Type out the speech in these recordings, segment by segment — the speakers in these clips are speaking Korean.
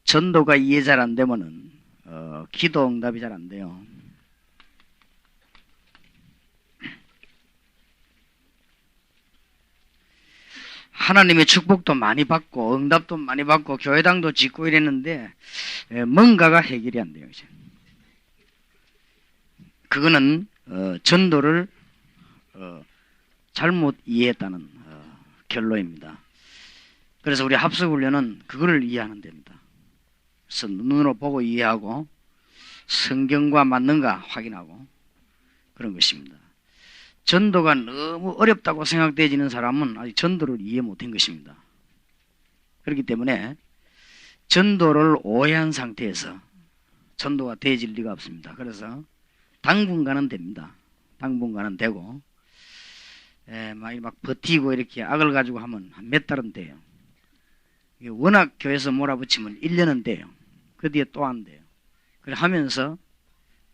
전도가 이해 잘 안 되면은 기도 응답이 잘 안 돼요. 하나님의 축복도 많이 받고 응답도 많이 받고 교회당도 짓고 이랬는데 뭔가가 해결이 안 돼요. 이제. 그거는 전도를 잘못 이해했다는 결론입니다. 그래서 우리 합숙훈련은 그거를 이해하는 데입니다. 그래서 눈으로 보고 이해하고 성경과 맞는가 확인하고 그런 것입니다. 전도가 너무 어렵다고 생각되어지는 사람은 아직 전도를 이해 못한 것입니다. 그렇기 때문에 전도를 오해한 상태에서 전도가 되어질 리가 없습니다. 그래서 당분간은 됩니다. 당분간은 되고 막 버티고 이렇게 악을 가지고 하면 한 몇 달은 돼요. 워낙 교회에서 몰아붙이면 1년은 돼요. 그 뒤에 또 안 돼요. 그래 하면서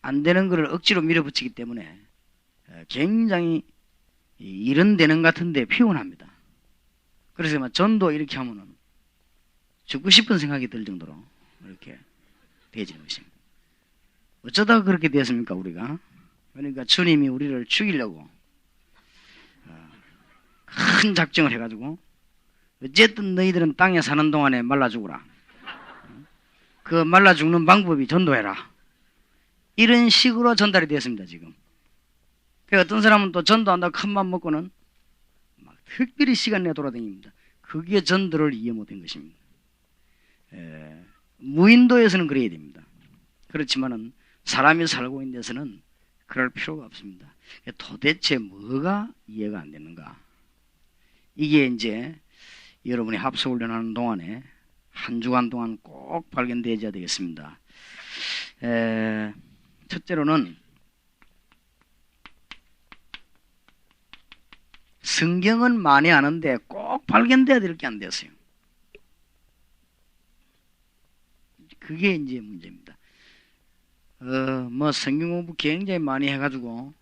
안 되는 것을 억지로 밀어붙이기 때문에 굉장히 일은 되는 것 같은데 피곤합니다. 그래서 전도 이렇게 하면은 죽고 싶은 생각이 들 정도로 이렇게 되어지는 것입니다. 어쩌다가 그렇게 되었습니까, 우리가? 그러니까 주님이 우리를 죽이려고 큰 작정을 해가지고 어쨌든 너희들은 땅에 사는 동안에 말라 죽으라. 그 말라 죽는 방법이 전도해라. 이런 식으로 전달이 되었습니다, 지금. 어떤 사람은 또 전도한다고 큰맘 먹고는 막 특별히 시간 내 돌아다닙니다. 그게 전도를 이해 못한 것입니다. 무인도에서는 그래야 됩니다. 그렇지만은 사람이 살고 있는 데서는 그럴 필요가 없습니다. 도대체 뭐가 이해가 안 되는가? 이게 이제 여러분이 합숙훈련하는 동안에 한 주간 동안 꼭 발견되어야 되겠습니다. 첫째로는 성경은 많이 아는데 꼭 발견돼야 될 게 안 되었어요. 그게 이제 문제입니다. 뭐 성경 공부 굉장히 많이 해가지고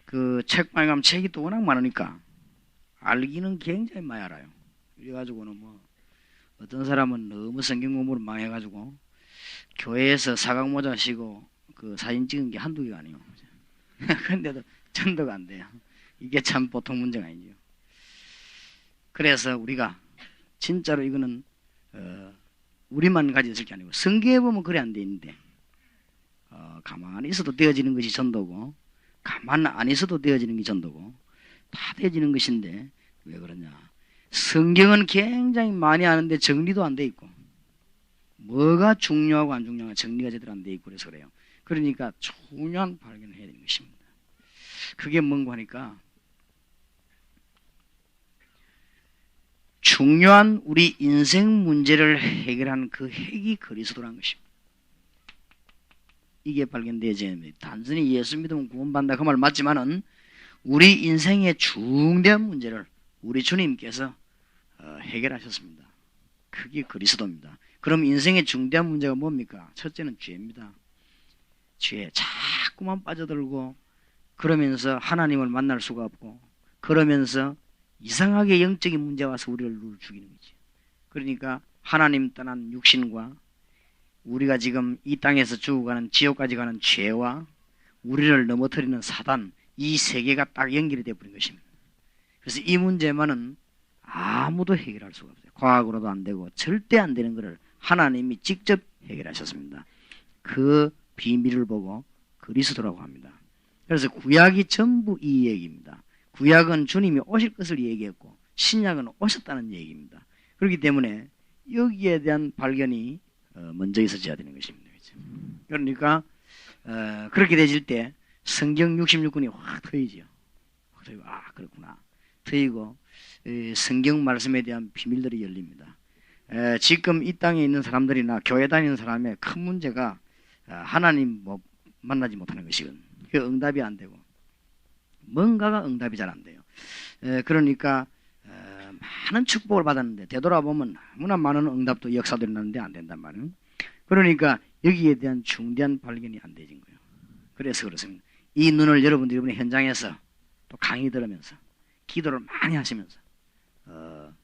그 책방에 가면 책이 또 워낙 많으니까 알기는 굉장히 많이 알아요. 그래가지고는 뭐 어떤 사람은 너무 성경 공부를 많이 해가지고 교회에서 사각모자 쓰고 그 사진 찍은 게 한두 개가 아니에요. 그런데도 전도가 안 돼요. 이게 참 보통 문제가 아니죠. 그래서 우리가 진짜로 이거는 우리만 가지고 있을 게 아니고 성경에 보면 그래 안 돼 있는데 가만히 있어도 되어지는 것이 전도고 가만 안 있어도 되어지는 게 전도고 다 되어지는 것인데 왜 그러냐? 성경은 굉장히 많이 아는데 정리도 안 돼 있고 뭐가 중요하고 안 중요하고 정리가 제대로 안 돼 있고 그래서 그래요. 그러니까 중요한 발견을 해야 되는 것입니다. 그게 뭔가 하니까 중요한 우리 인생 문제를 해결하는 그 핵이 그리스도라는 것입니다. 이게 발견되어져야 됩니다. 단순히 예수 믿으면 구원받는다 그 말 맞지만은 우리 인생의 중대한 문제를 우리 주님께서 해결하셨습니다. 그게 그리스도입니다. 그럼 인생의 중대한 문제가 뭡니까? 첫째는 죄입니다. 죄에 자꾸만 빠져들고 그러면서 하나님을 만날 수가 없고 그러면서 이상하게 영적인 문제 와서 우리를 죽이는 거지. 그러니까 하나님 떠난 육신과 우리가 지금 이 땅에서 죽어가는 지옥까지 가는 죄와 우리를 넘어뜨리는 사단 이 세 개가 딱 연결이 되어버린 것입니다. 그래서 이 문제만은 아무도 해결할 수가 없어요. 과학으로도 안 되고 절대 안 되는 것을 하나님이 직접 해결하셨습니다. 그 비밀을 보고 그리스도라고 합니다. 그래서 구약이 전부 이 얘기입니다. 구약은 주님이 오실 것을 얘기했고 신약은 오셨다는 얘기입니다. 그렇기 때문에 여기에 대한 발견이 먼저 있어져야 되는 것입니다. 그러니까 그렇게 되질 때 성경 66권이 확 트이죠. 확 트이고 그렇구나. 트이고 성경 말씀에 대한 비밀들이 열립니다. 지금 이 땅에 있는 사람들이나 교회 다니는 사람의 큰 문제가 하나님 만나지 못하는 것이거든. 그 응답이 안 되고 뭔가가 응답이 잘 안 돼요. 그러니까 많은 축복을 받았는데 되돌아보면 너무나 많은 응답도 역사도 일어나는데 안 된단 말이에요. 그러니까 여기에 대한 중대한 발견이 안 되진 거예요. 그래서 그렇습니다. 이 눈을 여러분들이 이번에 현장에서 또 강의 들으면서 기도를 많이 하시면서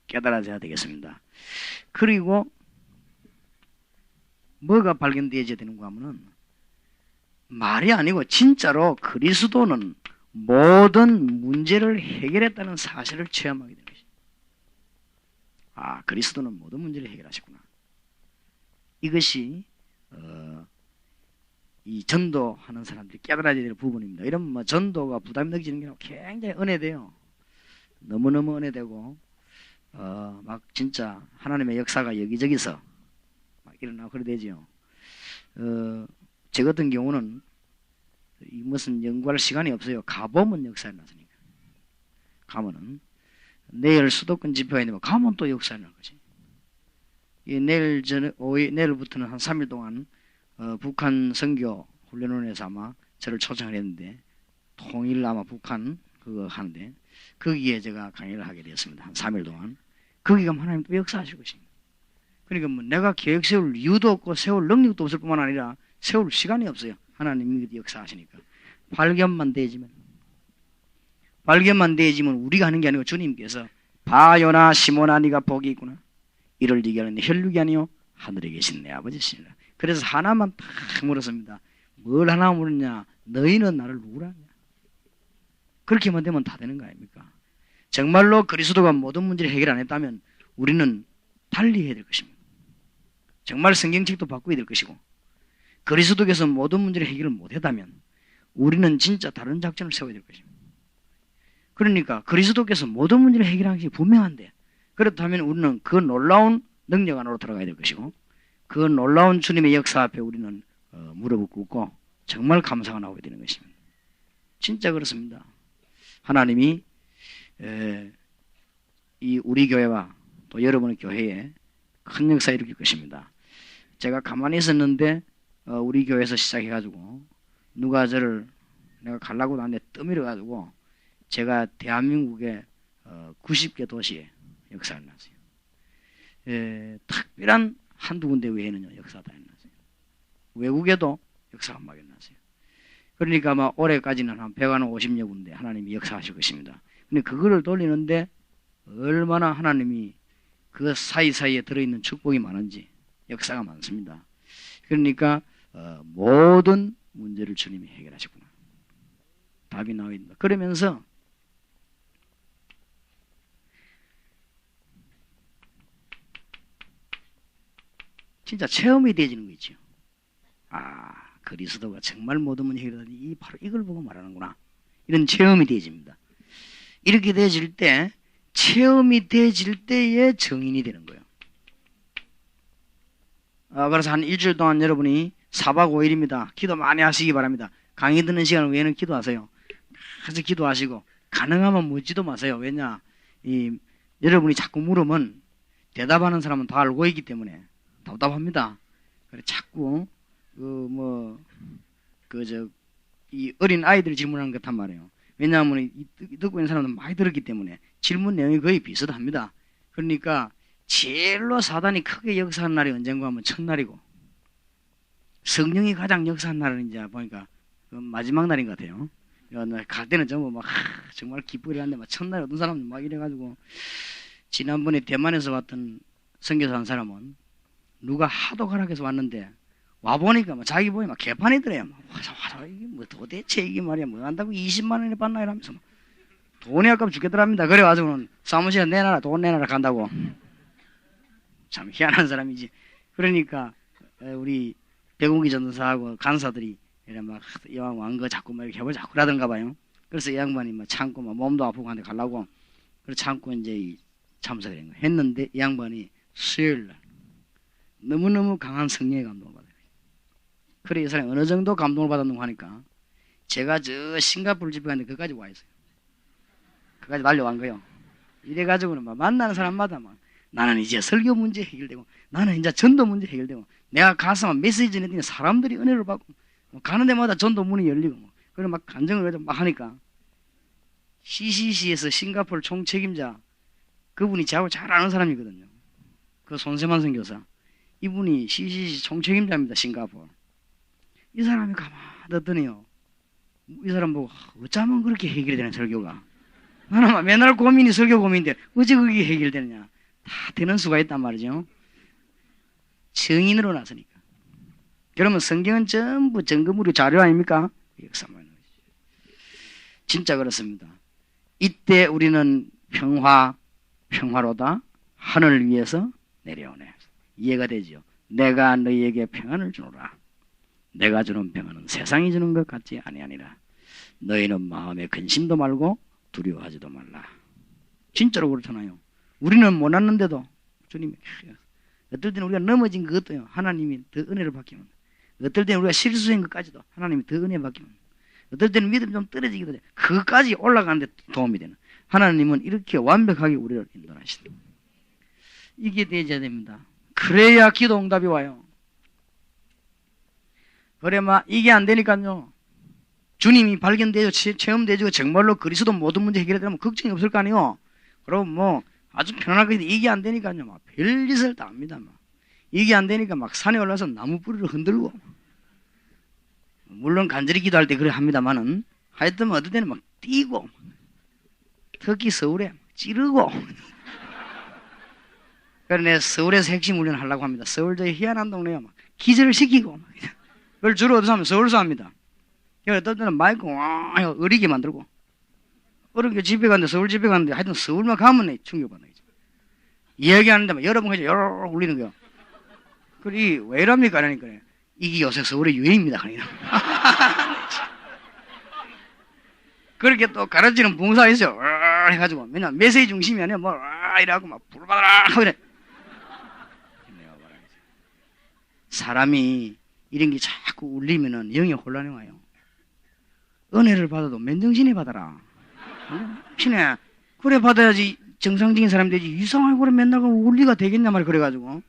깨달아져야 되겠습니다. 그리고 뭐가 발견되어야 되는가 하면은 말이 아니고 진짜로 그리스도는 모든 문제를 해결했다는 사실을 체험하게 되는 것입니다. 아, 그리스도는 모든 문제를 해결하셨구나. 이것이 이 전도하는 사람들이 깨달아야 될 부분입니다. 이러면 뭐 전도가 부담이 느껴지는 게 굉장히 은혜돼요. 너무너무 은혜되고 막 진짜 하나님의 역사가 여기저기서 막 일어나고 그래 되죠. 제 같은 경우는 무슨 연구할 시간이 없어요. 가보면 역사에 나서니까. 가면은 내일 수도권 집회가 있는데 가면 또 역사에 날 거지. 내일부터는 한 3일 동안 북한 선교 훈련원에서 아마 저를 초청을 했는데 통일 아마 북한 그거 하는데 거기에 제가 강의를 하게 되었습니다. 한 3일 동안. 거기 가면 하나님 또 역사하실 것입니다. 그러니까 뭐 내가 계획 세울 이유도 없고 세울 능력도 없을 뿐만 아니라 세울 시간이 없어요. 하나님이 역사하시니까. 발견만 되지면 우리가 하는 게 아니고 주님께서 바요나 시몬아 네가 복이 있구나. 이를 네게 하는 혈육이 아니요 하늘에 계신 내 아버지시니라. 그래서 하나만 딱 물었습니다. 뭘 하나 물었냐? 너희는 나를 누구라 하냐? 그렇게만 되면 다 되는 거 아닙니까? 정말로 그리스도가 모든 문제를 해결 안 했다면 우리는 달리 해야 될 것입니다. 정말 성경책도 바꿔야 될 것이고 그리스도께서 모든 문제를 해결을 못했다면 우리는 진짜 다른 작전을 세워야 될 것입니다. 그러니까 그리스도께서 모든 문제를 해결한 게 분명한데 그렇다면 우리는 그 놀라운 능력 안으로 들어가야 될 것이고 그 놀라운 주님의 역사 앞에 우리는 무릎을 꿇고 정말 감사가 나오게 되는 것입니다. 진짜 그렇습니다. 하나님이 이 우리 교회와 또 여러분의 교회에 큰 역사 일으킬 것입니다. 제가 가만히 있었는데 우리 교회에서 시작해가지고 누가 저를 내가 가려고 하는데 떠밀어가지고 제가 대한민국의 90개 도시에 역사를 났어요. 특별한 한두 군데 외에는요 역사가 다 났어요. 외국에도 역사가 막 일어났어요. 그러니까 아마 올해까지는 한 150여 군데 하나님이 역사하실 것입니다. 근데 그거를 돌리는데 얼마나 하나님이 그 사이사이에 들어있는 축복이 많은지 역사가 많습니다. 그러니까 모든 문제를 주님이 해결하셨구나. 답이 나와 있습니다. 그러면서 진짜 체험이 되어지는 거 있죠. 아, 그리스도가 정말 모든 문제 해결하니 바로 이걸 보고 말하는구나. 이런 체험이 되어집니다. 이렇게 되어질 때 체험이 되어질 때에 정인이 되는 거예요. 그래서 한 일주일 동안 여러분이 4박 5일입니다. 기도 많이 하시기 바랍니다. 강의 듣는 시간 외에는 기도하세요. 그래서 기도하시고 가능하면 묻지도 마세요. 왜냐 여러분이 자꾸 물으면 대답하는 사람은 다 알고 있기 때문에 답답합니다. 그래 자꾸 이 어린 아이들이 질문하는 것 같단 말이에요. 왜냐하면 듣고 있는 사람은 많이 들었기 때문에 질문 내용이 거의 비슷합니다. 그러니까 제일로 사단이 크게 역사하는 날이 언젠가 하면 첫날이고 성령이 가장 역사한 날은 이제 보니까 마지막 날인 것 같아요. 갈 때는 전부 막 정말 기쁘게 하는데 막 첫날에 어떤 사람은 막 이래가지고 지난번에 대만에서 왔던 선교사 한 사람은 누가 하도 가락해서 왔는데 와보니까 막 자기 보니 막 개판이더래요. 이게 뭐 도대체 이게 말이야 뭐 한다고 20만 원이나 받나 이러면서 돈이 아까워 죽겠더랍니다. 그래가지고는 사무실에 내놔라 돈 내놔라 간다고. 참 희한한 사람이지. 그러니까 우리 백운기 전도사하고 간사들이 이래 막 이왕 왕거 자꾸 막 이렇게 해보자 자꾸 그러던가 봐요. 그래서 이 양반이 막 참고 막 몸도 아프고 한데 가려고 그래서 참고 이제 참석을 한 거예요. 했는데 이 양반이 수요일 날 너무너무 강한 성령의 감동을 받아요. 그래 이 사람이 어느 정도 감동을 받았는가 하니까 제가 저 싱가포르 집에 갔는데 그까지 와 있어요. 그까지 달려간 거예요. 이래가지고는 막 만나는 사람마다 막 나는 이제 설교 문제 해결되고 나는 이제 전도 문제 해결되고 내가 가서 메시지 전해드리는 사람들이 은혜를 받고 가는 데마다 전도 문이 열리고 그래 막 간증을 막 하니까 CCC에서 싱가포르 총책임자 그분이 저하고 잘 아는 사람이거든요. 그 손세만 선교사 이분이 CCC 총책임자입니다. 싱가포르. 이 사람이 가만히 듣더니요 이 사람 보고 어쩌면 그렇게 해결이 되는 설교가 나는 막 맨날 고민이 설교 고민인데 어째 그게 해결되느냐 다 되는 수가 있단 말이죠. 정인으로 나서니까 그러면 성경은 전부 증거물이 자료 아닙니까? 역사만. 진짜 그렇습니다. 이때 우리는 평화로다. 하늘을 위해서 내려오네. 이해가 되죠? 내가 너희에게 평안을 주노라. 내가 주는 평안은 세상이 주는 것 같지 아니하니라. 너희는 마음에 근심도 말고 두려워하지도 말라. 진짜로 그렇잖아요. 우리는 몰랐는데도 주님이 어떨 때는 우리가 넘어진 것도요. 하나님이 더 은혜를 받기는. 어떨 때는 우리가 실수한 것까지도 하나님이 더 은혜 받기는. 어떨 때는 믿음이 좀 떨어지기도 해. 그것까지 올라가는데 도움이 되는. 하나님은 이렇게 완벽하게 우리를 인도하시다. 이게 되어야 됩니다. 그래야 기도 응답이 와요. 그래 이게 안 되니까요. 주님이 발견되고 체험되고 정말로 그리스도 모든 문제 해결되면 걱정이 없을 거 아니에요. 그럼 아주 편안하게 이게 안 되니까요. 별짓을 다 합니다. 이게 안 되니까 산에 올라서 나무 뿌리를 흔들고. 물론 간절히 기도할 때 그래 합니다만은 하여튼 어떨 때는 뛰고 특히 서울에 찌르고. 그래서 내가 서울에서 핵심 훈련 하려고 합니다. 서울 저 희한한 동네에 기절시키고. 그걸 주로 어디서 하면 서울서 합니다. 어떤 때는 마이크 어리게 만들고. 어렵게 집에 갔는데 서울 집에 갔는데 하여튼 서울만 가면 충격받는 거죠. 이야기하는데 여러분 그죠 여러 울리는 거요. 그래 왜 이럽니까? 그러니까 이게 요새 서울의 유행입니다. 그렇게 또 가르치는 봉사가 있어요. 해가지고 맨날 메시지 중심이 아니라 이래갖고 불받아라 하고 이래. 사람이 이런 게 자꾸 울리면은 영이 혼란이 와요. 은혜를 받아도 맨정신에 받아라. 신에 그래 받아야지 정상적인 사람이 되지. 이상하게 그래 맨날 울리가 되겠냐 말이야. 그래가지고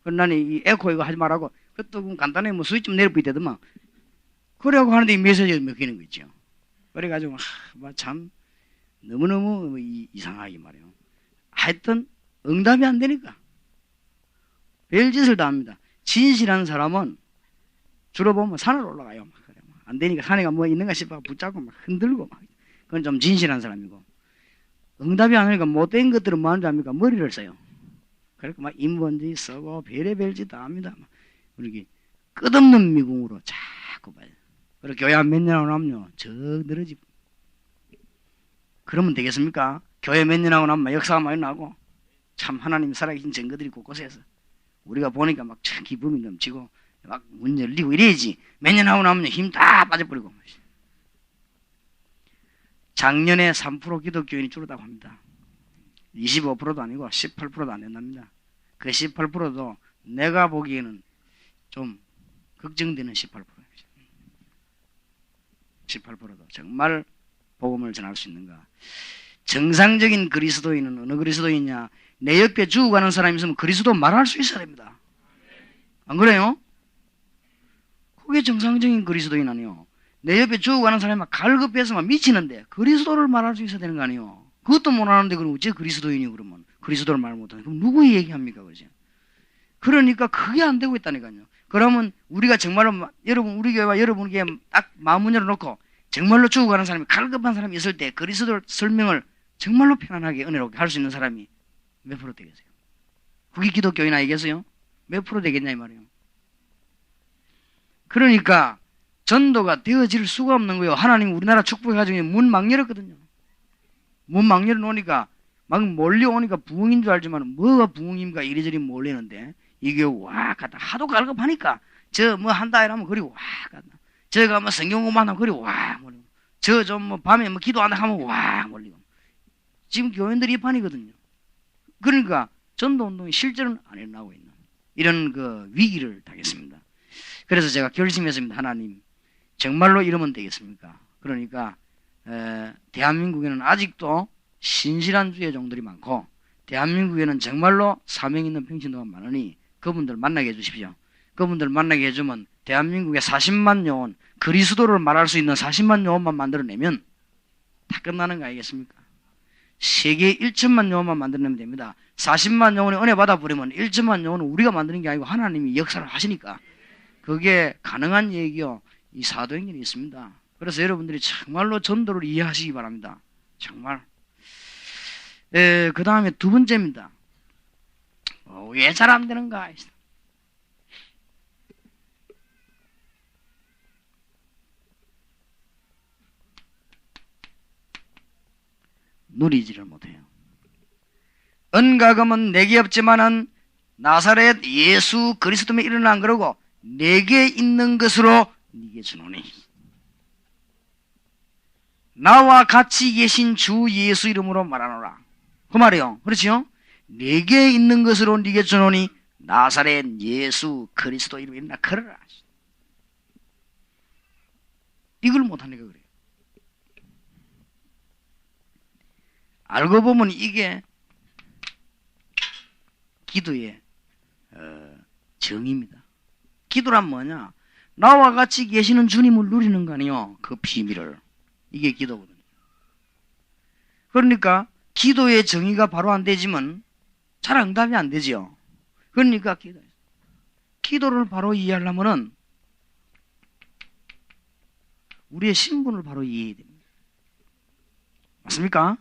나는 이 에코 이거 하지 말라고. 그것도 간단하게 스위치 좀 내려보이대더만. 그래갖고 하는데 이 메시지가 먹히는 거 있죠. 그래가지고 참 너무너무 이상하게 말이에요. 하여튼 응답이 안 되니까 별짓을 다 합니다. 진실한 사람은 주로 보면 산을 올라가요. 안 되니까 산에 있는가 싶어 붙잡고 흔들고 그건 좀 진실한 사람이고, 응답이 안 오니까 못된 것들은 뭐하는지 압니까? 머리를 써요. 그러니까 인본주의 쓰고 별의별 짓 다 합니다. 그러기 끝없는 미궁으로 자꾸 봐요. 그리고 교회 한 몇 년 하고 나면요 저 늘어지고. 그러면 되겠습니까? 교회 몇 년 하고 나면 역사가 많이 나고 참 하나님 살아계신 증거들이 곳곳에서 우리가 보니까 참 기쁨이 넘치고 문 열리고 이래야지. 몇 년 하고 나면 힘 다 빠져버리고. 작년에 3% 기독교인이 줄었다고 합니다. 25%도 아니고 18%도 안 된답니다. 그 18%도 내가 보기에는 좀 걱정되는 18%입니다. 18%도 정말 복음을 전할 수 있는가? 정상적인 그리스도인은 어느 그리스도인이냐? 내 옆에 죽어가는 사람이 있으면 그리스도 말할 수 있어야 됩니다. 안 그래요? 그게 정상적인 그리스도인 아니요. 내 옆에 죽어가는 사람이 갈급해서 미치는데 그리스도를 말할 수 있어야 되는 거 아니에요. 그것도 못하는데 그럼 어째 그리스도인이요? 그러면 그리스도를 말 못하는 그럼 누구 얘기합니까? 그죠? 그러니까 그게 안 되고 있다니까요. 그러면 우리가 정말로 여러분 우리 교회와 여러분에게 딱 마음을 열어놓고 정말로 죽어가는 사람이 갈급한 사람이 있을 때 그리스도 설명을 정말로 편안하게 은혜롭게 할 수 있는 사람이 몇 프로 되겠어요? 그게 기독교인 아니겠어요? 몇 프로 되겠냐 이 말이에요. 그러니까 전도가 되어질 수가 없는 거예요. 하나님 우리나라 축복해가지고 문 막 열었거든요. 문 막 열어놓으니까 막 몰려오니까 부흥인 줄 알지만 뭐가 부흥입니까? 이리저리 몰리는데 이게 와 갔다 하도 갈급하니까 저 뭐 한다 이러면 그리 와 갔다. 저가 뭐 성경 공부한다 그리 와 몰리고 저 좀 뭐 밤에 뭐 기도한다 하면 와 몰리고 지금 교인들이 이 판이거든요. 그러니까 전도운동이 실제로는 안 일어나고 있는 이런 그 위기를 당했습니다. 그래서 제가 결심했습니다. 하나님 정말로 이러면 되겠습니까? 그러니까 대한민국에는 아직도 신실한 주의종들이 많고 대한민국에는 정말로 사명 있는 평신도가 많으니 그분들 만나게 해주십시오. 그분들 만나게 해주면 대한민국에 40만 영혼 그리스도를 말할 수 있는 40만 영혼만 만들어내면 다 끝나는 거 아니겠습니까? 세계 1천만 영혼만 만들어내면 됩니다. 40만 영혼의 은혜 받아버리면 1천만 영혼은 우리가 만드는 게 아니고 하나님이 역사를 하시니까 그게 가능한 얘기요. 이 사도행전이 있습니다. 그래서 여러분들이 정말로 전도를 이해하시기 바랍니다. 정말. 그 다음에 두 번째입니다. 왜 잘 안 되는가? 누리지를 못해요. 은과금은 내게 없지만은 나사렛 예수 그리스도면 일어난 거라고 내게 있는 것으로 네게 주노니. 나와 같이 계신 주 예수 이름으로 말하노라. 그 말이요. 그렇지요? 내게 있는 것으로 네게 주노니 나사렛 예수 그리스도 이름으로 일어나 걸어라. 이걸 못하니까 그래요. 알고 보면 이게 기도의 정의입니다. 기도란 뭐냐? 나와 같이 계시는 주님을 누리는 거 아니요. 그 비밀을. 이게 기도거든요. 그러니까 기도의 정의가 바로 안 되지만 잘 응답이 안 되지요. 그러니까 기도를 바로 이해하려면은 우리의 신분을 바로 이해해야 됩니다. 맞습니까?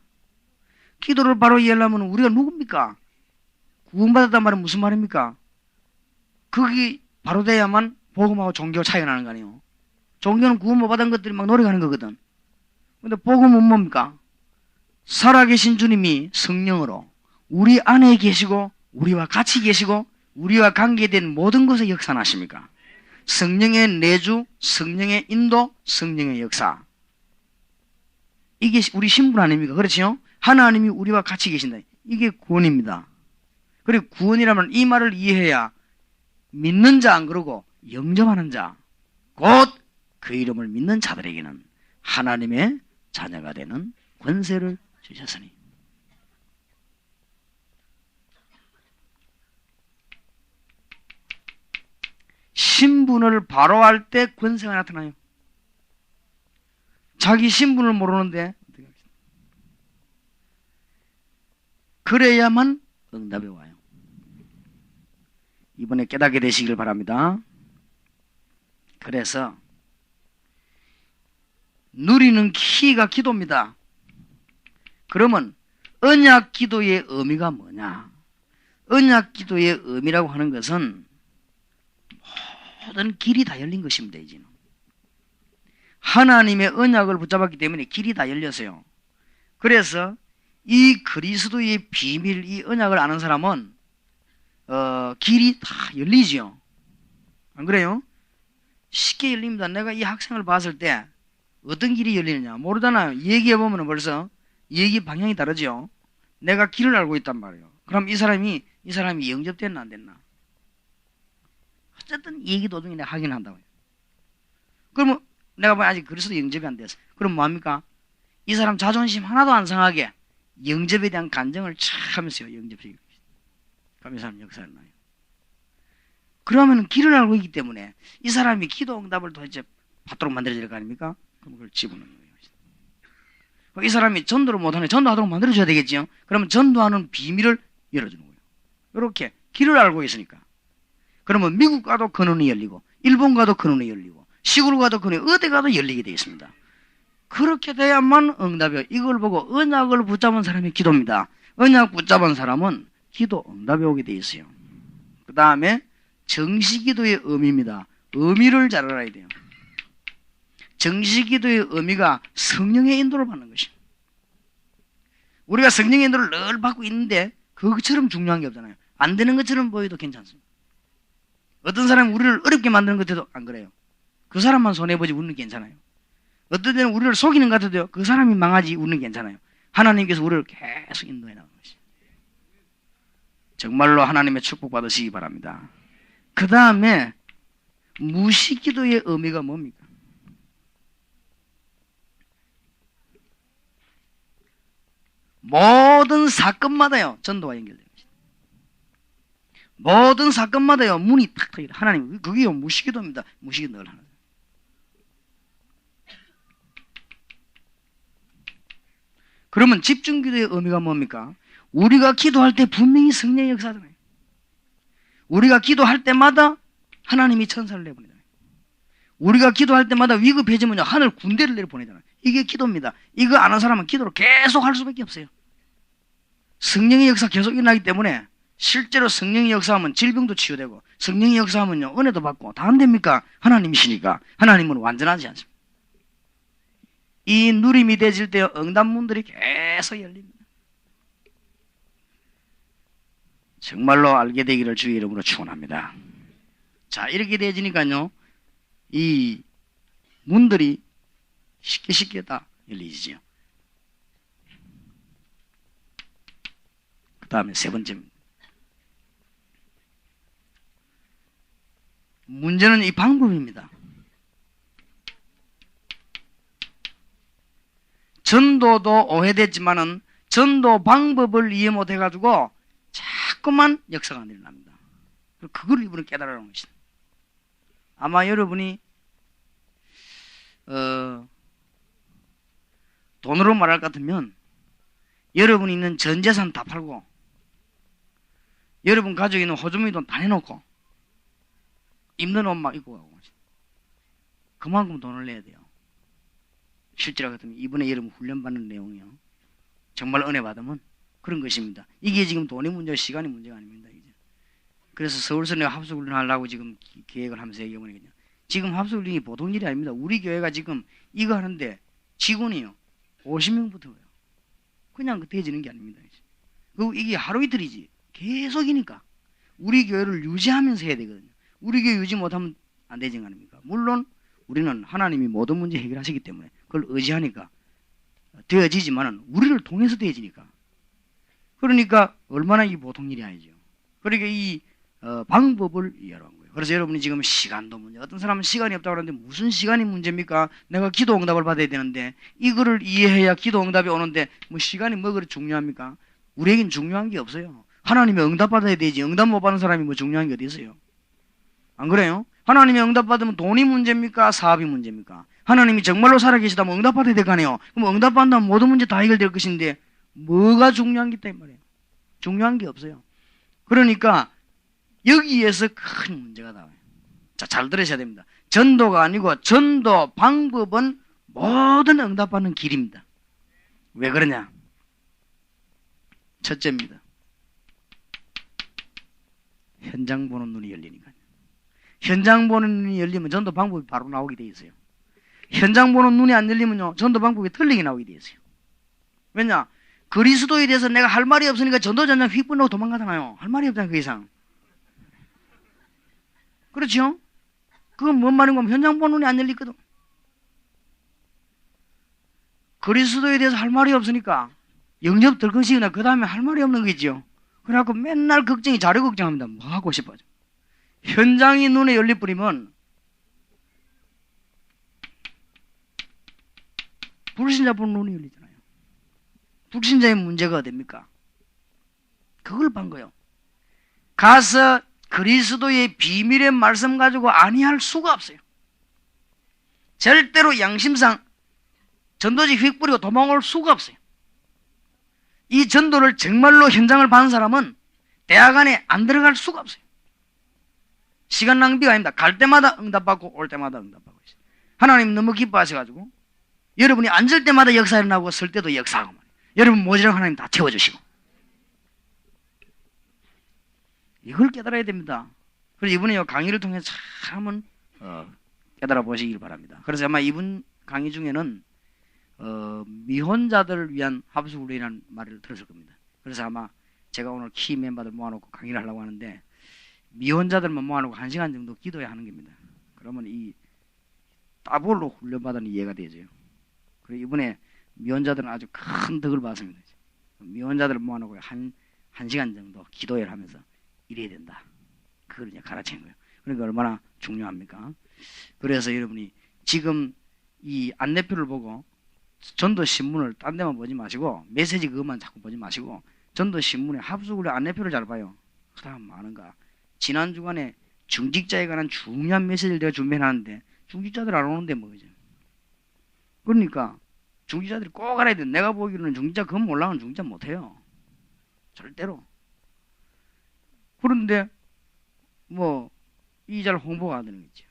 기도를 바로 이해하려면 우리가 누굽니까? 구원받았단 말은 무슨 말입니까? 그게 바로 돼야만 복음하고 종교 차이가 나는 거 아니에요. 종교는 구원 못 받은 것들이 막 노력하는 거거든. 근데 복음은 뭡니까? 살아계신 주님이 성령으로 우리 안에 계시고 우리와 같이 계시고 우리와 관계된 모든 것에 역사하십니까? 성령의 내주, 성령의 인도, 성령의 역사. 이게 우리 신분 아닙니까? 그렇지요? 하나님이 우리와 같이 계신다. 이게 구원입니다. 그리고 구원이라면 이 말을 이해해야 믿는 자 안 그러고 영접하는 자, 곧 그 이름을 믿는 자들에게는 하나님의 자녀가 되는 권세를 주셨으니. 신분을 바로 할 때 권세가 나타나요. 자기 신분을 모르는데 어떻게 하겠습니까? 그래야만 응답이 와요. 이번에 깨닫게 되시길 바랍니다. 그래서 누리는 키가 기도입니다. 그러면 언약 기도의 의미가 뭐냐? 언약 기도의 의미라고 하는 것은 모든 길이 다 열린 것입니다. 이제는 하나님의 언약을 붙잡았기 때문에 길이 다 열렸어요. 그래서 이 그리스도의 비밀, 이 언약을 아는 사람은 길이 다 열리죠. 안 그래요? 쉽게 열립니다. 내가 이 학생을 봤을 때 어떤 길이 열리느냐 모르잖아요. 얘기해보면 벌써 얘기 방향이 다르죠. 내가 길을 알고 있단 말이에요. 그럼 이 사람이 영접됐나 안 됐나? 어쨌든 얘기 도중에 내가 확인한다고요. 그러면 내가 보면 아직 그리스도 영접이 안 됐어. 그럼 뭐합니까? 이 사람 자존심 하나도 안 상하게 영접에 대한 간정을 촥 하면서요. 영접시키고 그럼 이 사람 역사를 나요. 그러면 길을 알고 있기 때문에 이 사람이 기도 응답을 도대체 받도록 만들어질 거 아닙니까? 그럼 그걸 집어넣는 거예요. 이 사람이 전도를 못하네. 전도하도록 만들어줘야 되겠죠. 그러면 전도하는 비밀을 열어주는 거예요. 이렇게 길을 알고 있으니까. 그러면 미국 가도 그 눈이 열리고 일본 가도 그 눈이 열리고 시골 가도 그 눈이 어디 가도 열리게 되어 있습니다. 그렇게 돼야만 응답이에요. 이걸 보고 언약을 붙잡은 사람이 기도입니다. 언약 붙잡은 사람은 기도 응답이 오게 되어 있어요. 그 다음에 정시기도의 의미입니다. 의미를 잘 알아야 돼요. 정시기도의 의미가 성령의 인도를 받는 것입니다. 우리가 성령의 인도를 늘 받고 있는데 그것처럼 중요한 게 없잖아요. 안 되는 것처럼 보여도 괜찮습니다. 어떤 사람이 우리를 어렵게 만드는 것 같아도 안 그래요. 그 사람만 손해보지 우리는 괜찮아요. 어떤 때는 우리를 속이는 것 같아도 그 사람이 망하지 우리는 괜찮아요. 하나님께서 우리를 계속 인도해 나가는 것이죠. 정말로 하나님의 축복 받으시기 바랍니다. 그 다음에 무시기도의 의미가 뭡니까? 모든 사건마다요 전도와 연결되는 것입니다. 모든 사건마다요 문이 탁 트여요. 하나님 그게요 무시기도입니다. 무시기도를 하는. 그러면 집중기도의 의미가 뭡니까? 우리가 기도할 때 분명히 성령의 역사잖아요. 우리가 기도할 때마다 하나님이 천사를 내보내잖아요. 우리가 기도할 때마다 위급해지면 하늘 군대를 내려보내잖아요. 이게 기도입니다. 이거 아는 사람은 기도를 계속 할 수밖에 없어요. 성령의 역사 계속 일어나기 때문에 실제로 성령의 역사하면 질병도 치유되고 성령의 역사하면요 은혜도 받고 다 안 됩니까? 하나님이시니까. 하나님은 완전하지 않습니다. 이 누림이 되질 때 응답문들이 계속 열립니다. 정말로 알게 되기를 주의 이름으로 축원합니다. 자, 이렇게 되지니까요, 이 문들이 쉽게 다 열리지요. 그 다음에 세 번째입니다. 문제는 이 방법입니다. 전도도 오해됐지만은 전도 방법을 이해 못해가지고 자꾸만 역사가 일어납니다. 그걸 이분은 깨달으라는 것이다. 아마 여러분이 돈으로 말할 것 같으면 여러분이 있는 전 재산 다 팔고 여러분 가족에 있는 호주머니 돈 다 내놓고 입는 옷 막 입고 가고 그만큼 돈을 내야 돼요. 실제로 같으면 이번에 여러분 훈련받는 내용이요. 정말 은혜 받으면 그런 것입니다. 이게 지금 돈이 문제고 시간이 문제가 아닙니다. 이제. 그래서 서울서 내가 합숙훈련 하려고 지금 계획을 하면서 얘기해보니까요. 지금 합숙훈련이 보통 일이 아닙니다. 우리 교회가 지금 이거 하는데 직원이요. 50명 붙어요. 그냥 되지는 게 아닙니다. 이제. 그리고 이게 하루 이틀이지. 계속이니까. 우리 교회를 유지하면서 해야 되거든요. 우리 교회 유지 못하면 안 되지 않습니까? 물론 우리는 하나님이 모든 문제 해결하시기 때문에 그걸 의지하니까 되어지지만은 우리를 통해서 되어지니까. 그러니까 얼마나 이 보통 일이 아니죠. 그러니까 이 방법을 이해하는 거예요. 그래서 여러분이 지금 시간도 문제. 어떤 사람은 시간이 없다고 그러는데 무슨 시간이 문제입니까? 내가 기도 응답을 받아야 되는데 이거를 이해해야 기도 응답이 오는데 뭐 시간이 뭐 그렇게 중요합니까? 우리에겐 중요한 게 없어요. 하나님의 응답 받아야 되지. 응답 못 받는 사람이 뭐 중요한 게 어디 있어요? 안 그래요? 하나님의 응답 받으면 돈이 문제입니까? 사업이 문제입니까? 하나님이 정말로 살아계시다면 응답 받아야 될 거 아니에요? 그럼 응답 받는다면 모든 문제 다 해결될 것인데 뭐가 중요한 게 있다 이 말이에요. 중요한 게 없어요. 그러니까 여기에서 큰 문제가 나와요. 자, 잘 들으셔야 됩니다. 전도가 아니고 전도 방법은 모든 응답받는 길입니다. 왜 그러냐? 첫째입니다. 현장 보는 눈이 열리니까요. 현장 보는 눈이 열리면 전도 방법이 바로 나오게 돼 있어요. 현장 보는 눈이 안 열리면요, 전도 방법이 틀리게 나오게 돼 있어요. 왜냐? 그리스도에 대해서 내가 할 말이 없으니까 전도전장 휙 끝나고 도망가잖아요. 할 말이 없잖아요, 그 이상. 그렇죠? 그건 뭔 말인가 하면 현장 보는 눈이 안 열리거든. 그리스도에 대해서 할 말이 없으니까 영접 들 것이구나. 그 다음에 할 말이 없는 거죠. 그래갖고 맨날 걱정이 자료 걱정합니다. 뭐 하고 싶어져. 현장이 눈에 열릴 뿐이면 불신자 보는 눈이 열리잖아요. 불신자의 문제가 어딥니까? 그걸 본 거예요. 가서 그리스도의 비밀의 말씀 가지고 아니할 수가 없어요. 절대로 양심상 전도지 휙 뿌리고 도망올 수가 없어요. 이 전도를 정말로 현장을 받는 사람은 대학 안에 안 들어갈 수가 없어요. 시간 낭비가 아닙니다. 갈 때마다 응답받고 올 때마다 응답받고 있어요. 하나님 너무 기뻐하셔가지고 여러분이 앉을 때마다 역사 일어나고 설 때도 역사하고 말이에요. 여러분 모자란 하나님 다 채워주시고 이걸 깨달아야 됩니다. 그래서 이번에 강의를 통해 참은 깨달아 보시길 바랍니다. 그래서 아마 이분 강의 중에는 미혼자들을 위한 합숙훈련이라는 말을 들었을 겁니다. 그래서 아마 제가 오늘 키 멤버들 모아놓고 강의를 하려고 하는데 미혼자들만 모아놓고 1시간 정도 기도해야 하는 겁니다. 그러면 이 따블로 훈련받은 이해가 되죠. 그리고 이번에 미혼자들은 아주 큰 덕을 받습니다. 미혼자들을 모아놓고 한 시간 정도 기도회를 하면서 이래야 된다. 그걸 이제 가르치는 거예요. 그러니까 얼마나 중요합니까? 그래서 여러분이 지금 이 안내표를 보고 전도 신문을 딴 데만 보지 마시고 메시지 그것만 자꾸 보지 마시고 전도 신문에 합숙훈련 안내표를 잘 봐요. 그 다음 많은가? 지난 주간에 중직자에 관한 중요한 메시지를 내가 준비해놨는데 중직자들 안 오는데 뭐 그죠? 그러니까 중직자들이 꼭 알아야 돼. 내가 보기로는 중직자 그건 올라가면 중직자 못해요. 절대로. 그런데 뭐 이 잘 홍보가 안 되는 거죠.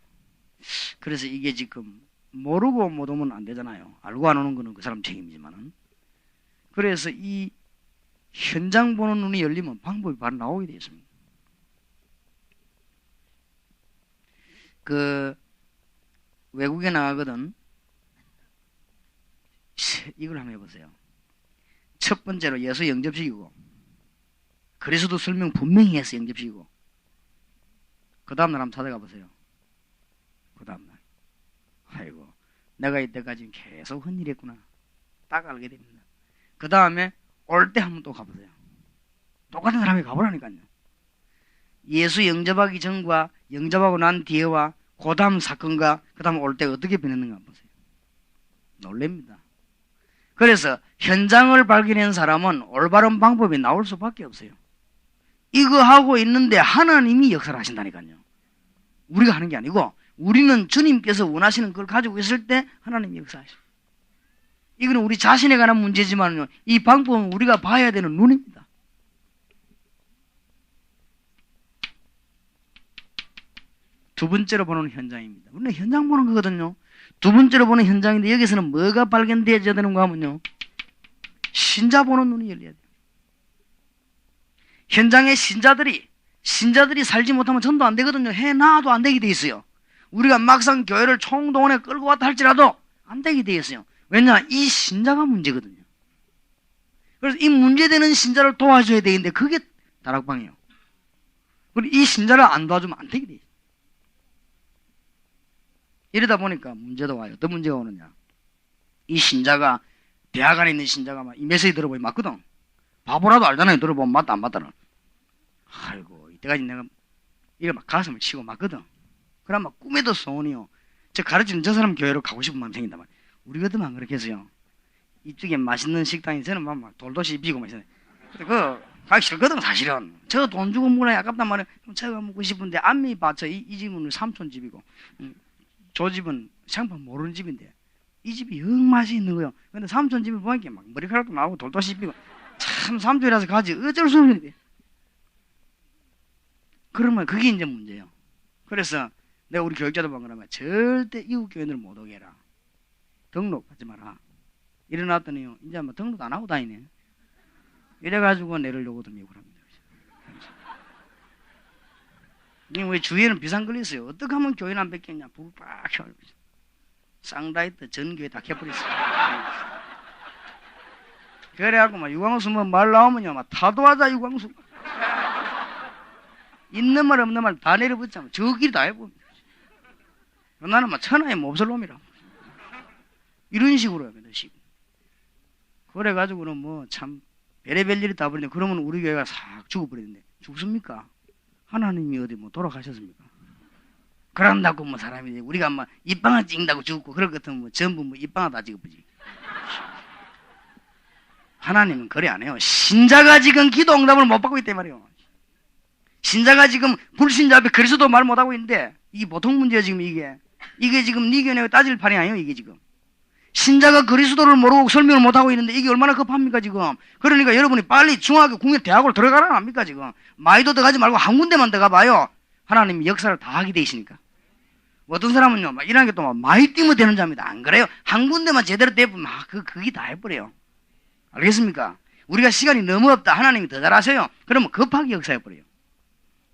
그래서 이게 지금 모르고 못 오면 안 되잖아요. 알고 안 오는 거는 그 사람 책임이지만은. 그래서 이 현장 보는 눈이 열리면 방법이 바로 나오게 되어 있습니다. 그 외국에 나가거든 이걸 한번 해보세요. 첫 번째로 예수 영접시키고 그리스도 설명 분명히 해서 영접시키고 그 다음날 한번 찾아가 보세요. 그 다음날 아이고 내가 이때까지 계속 헛일했구나 딱 알게 됩니다. 그 다음에 올 때 한번 또 가보세요. 똑같은 사람이 가보라니까요. 예수 영접하기 전과 영접하고 난 뒤에와 그 다음 사건과 그 다음 올 때 어떻게 변했는가 보세요. 놀랍니다. 그래서 현장을 발견한 사람은 올바른 방법이 나올 수밖에 없어요. 이거 하고 있는데 하나님이 역사를 하신다니까요. 우리가 하는 게 아니고 우리는 주님께서 원하시는 걸 가지고 있을 때 하나님이 역사하셔요. 이거는 우리 자신에 관한 문제지만요. 이 방법은 우리가 봐야 되는 눈입니다. 두 번째로 보는 현장입니다. 우리는 현장 보는 거거든요. 두 번째로 보는 현장인데 여기서는 뭐가 발견되어야 되는가 하면요. 신자 보는 눈이 열려야 돼요. 현장에 신자들이 살지 못하면 전도 안 되거든요. 해놔도 안 되게 돼 있어요. 우리가 막상 교회를 총동원에 끌고 왔다 할지라도 안 되게 돼 있어요. 왜냐? 이 신자가 문제거든요. 그래서 이 문제되는 신자를 도와줘야 되는데 그게 다락방이에요. 그리고 이 신자를 안 도와주면 안 되게 돼 있어요. 이러다 보니까 문제도 와요. 어떤 문제가 오느냐? 이 신자가 대학 안에 있는 신자가 막 이 메시지 들어보면 맞거든. 바보라도 알잖아요. 들어보면 맞다 안 맞다는. 아이고 이때까지 내가 이거 막 가슴을 치고 맞거든. 그럼 막 꿈에도 소원이요. 저 가르치는 저 사람 교회로 가고 싶은 마음이 생긴단 말이에요. 우리 같으면 그렇게 해서요. 이쪽에 맛있는 식당이 저는 막 돌도시 비고 막 있어요. 그 가기 싫거든 사실은. 저 돈 주고 먹으라 아깝단 말이에요. 제가 먹고 싶은데 안미 봐저 이 집은 삼촌 집이고 저 집은 상판 모르는 집인데 이 집이 영 맛이 있는 거예요. 근데 삼촌 집을 보니까 막 머리카락도 나오고 돌도시 비고 참 삼촌이라서 가지 어쩔 수 없는데. 그러면 그게 이제 문제예요. 그래서 내가 우리 교육자도 방 그러면 절대 이웃 교인들 못 오게 해라. 등록하지 마라. 일어났더니요. 이제 뭐 등록 안 하고 다니네. 이래가지고 내를 요거든 욕을 합니다. 우리 주위에는 비상 걸렸어요. 어떻게 하면 교인 안 뺏겼냐. 불 빡 켜고 쌍라이트 전 교회 다 켜버렸어요. 그래갖고 막 유광수 뭐 말 나오면요. 막 타도하자 유광수. 있는 말 없는 말 다 내려붙자면 저끼리 다 해봅니다. 나는 막 천하의 몹쓸 놈이라. 이런 식으로 해요. 그래가지고는 뭐 참 별의별 일이 다 버리는데 그러면 우리 교회가 싹 죽어버리는데 죽습니까? 하나님이 어디 뭐 돌아가셨습니까? 그런다고 뭐 사람이 우리가 뭐 입방아 찍는다고 죽고 그럴 것 같으면 뭐 전부 뭐 입방아 다 찍어보지. 하나님은 그래 안 해요. 신자가 지금 기도 응답을 못 받고 있단 말이에요. 신자가 지금 불신자 앞에 그리스도 말 못하고 있는데 이게 보통 문제예요. 지금 이게 지금 네 견해가 따질 판이 아니에요. 이게 지금 신자가 그리스도를 모르고 설명을 못하고 있는데 이게 얼마나 급합니까 지금. 그러니까 여러분이 빨리 중학교 국민 대학으로 들어가라 합니까 지금. 마이도 들어가지 말고 한 군데만 들어가 봐요. 하나님이 역사를 다 하게 돼 있으니까. 어떤 사람은요 막 이런 게 또 많이 뛰면 되는 자입니다. 안 그래요? 한 군데만 제대로 대보면 그게 다 해버려요. 알겠습니까? 우리가 시간이 너무 없다. 하나님이 더 잘하세요. 그러면 급하게 역사해버려요.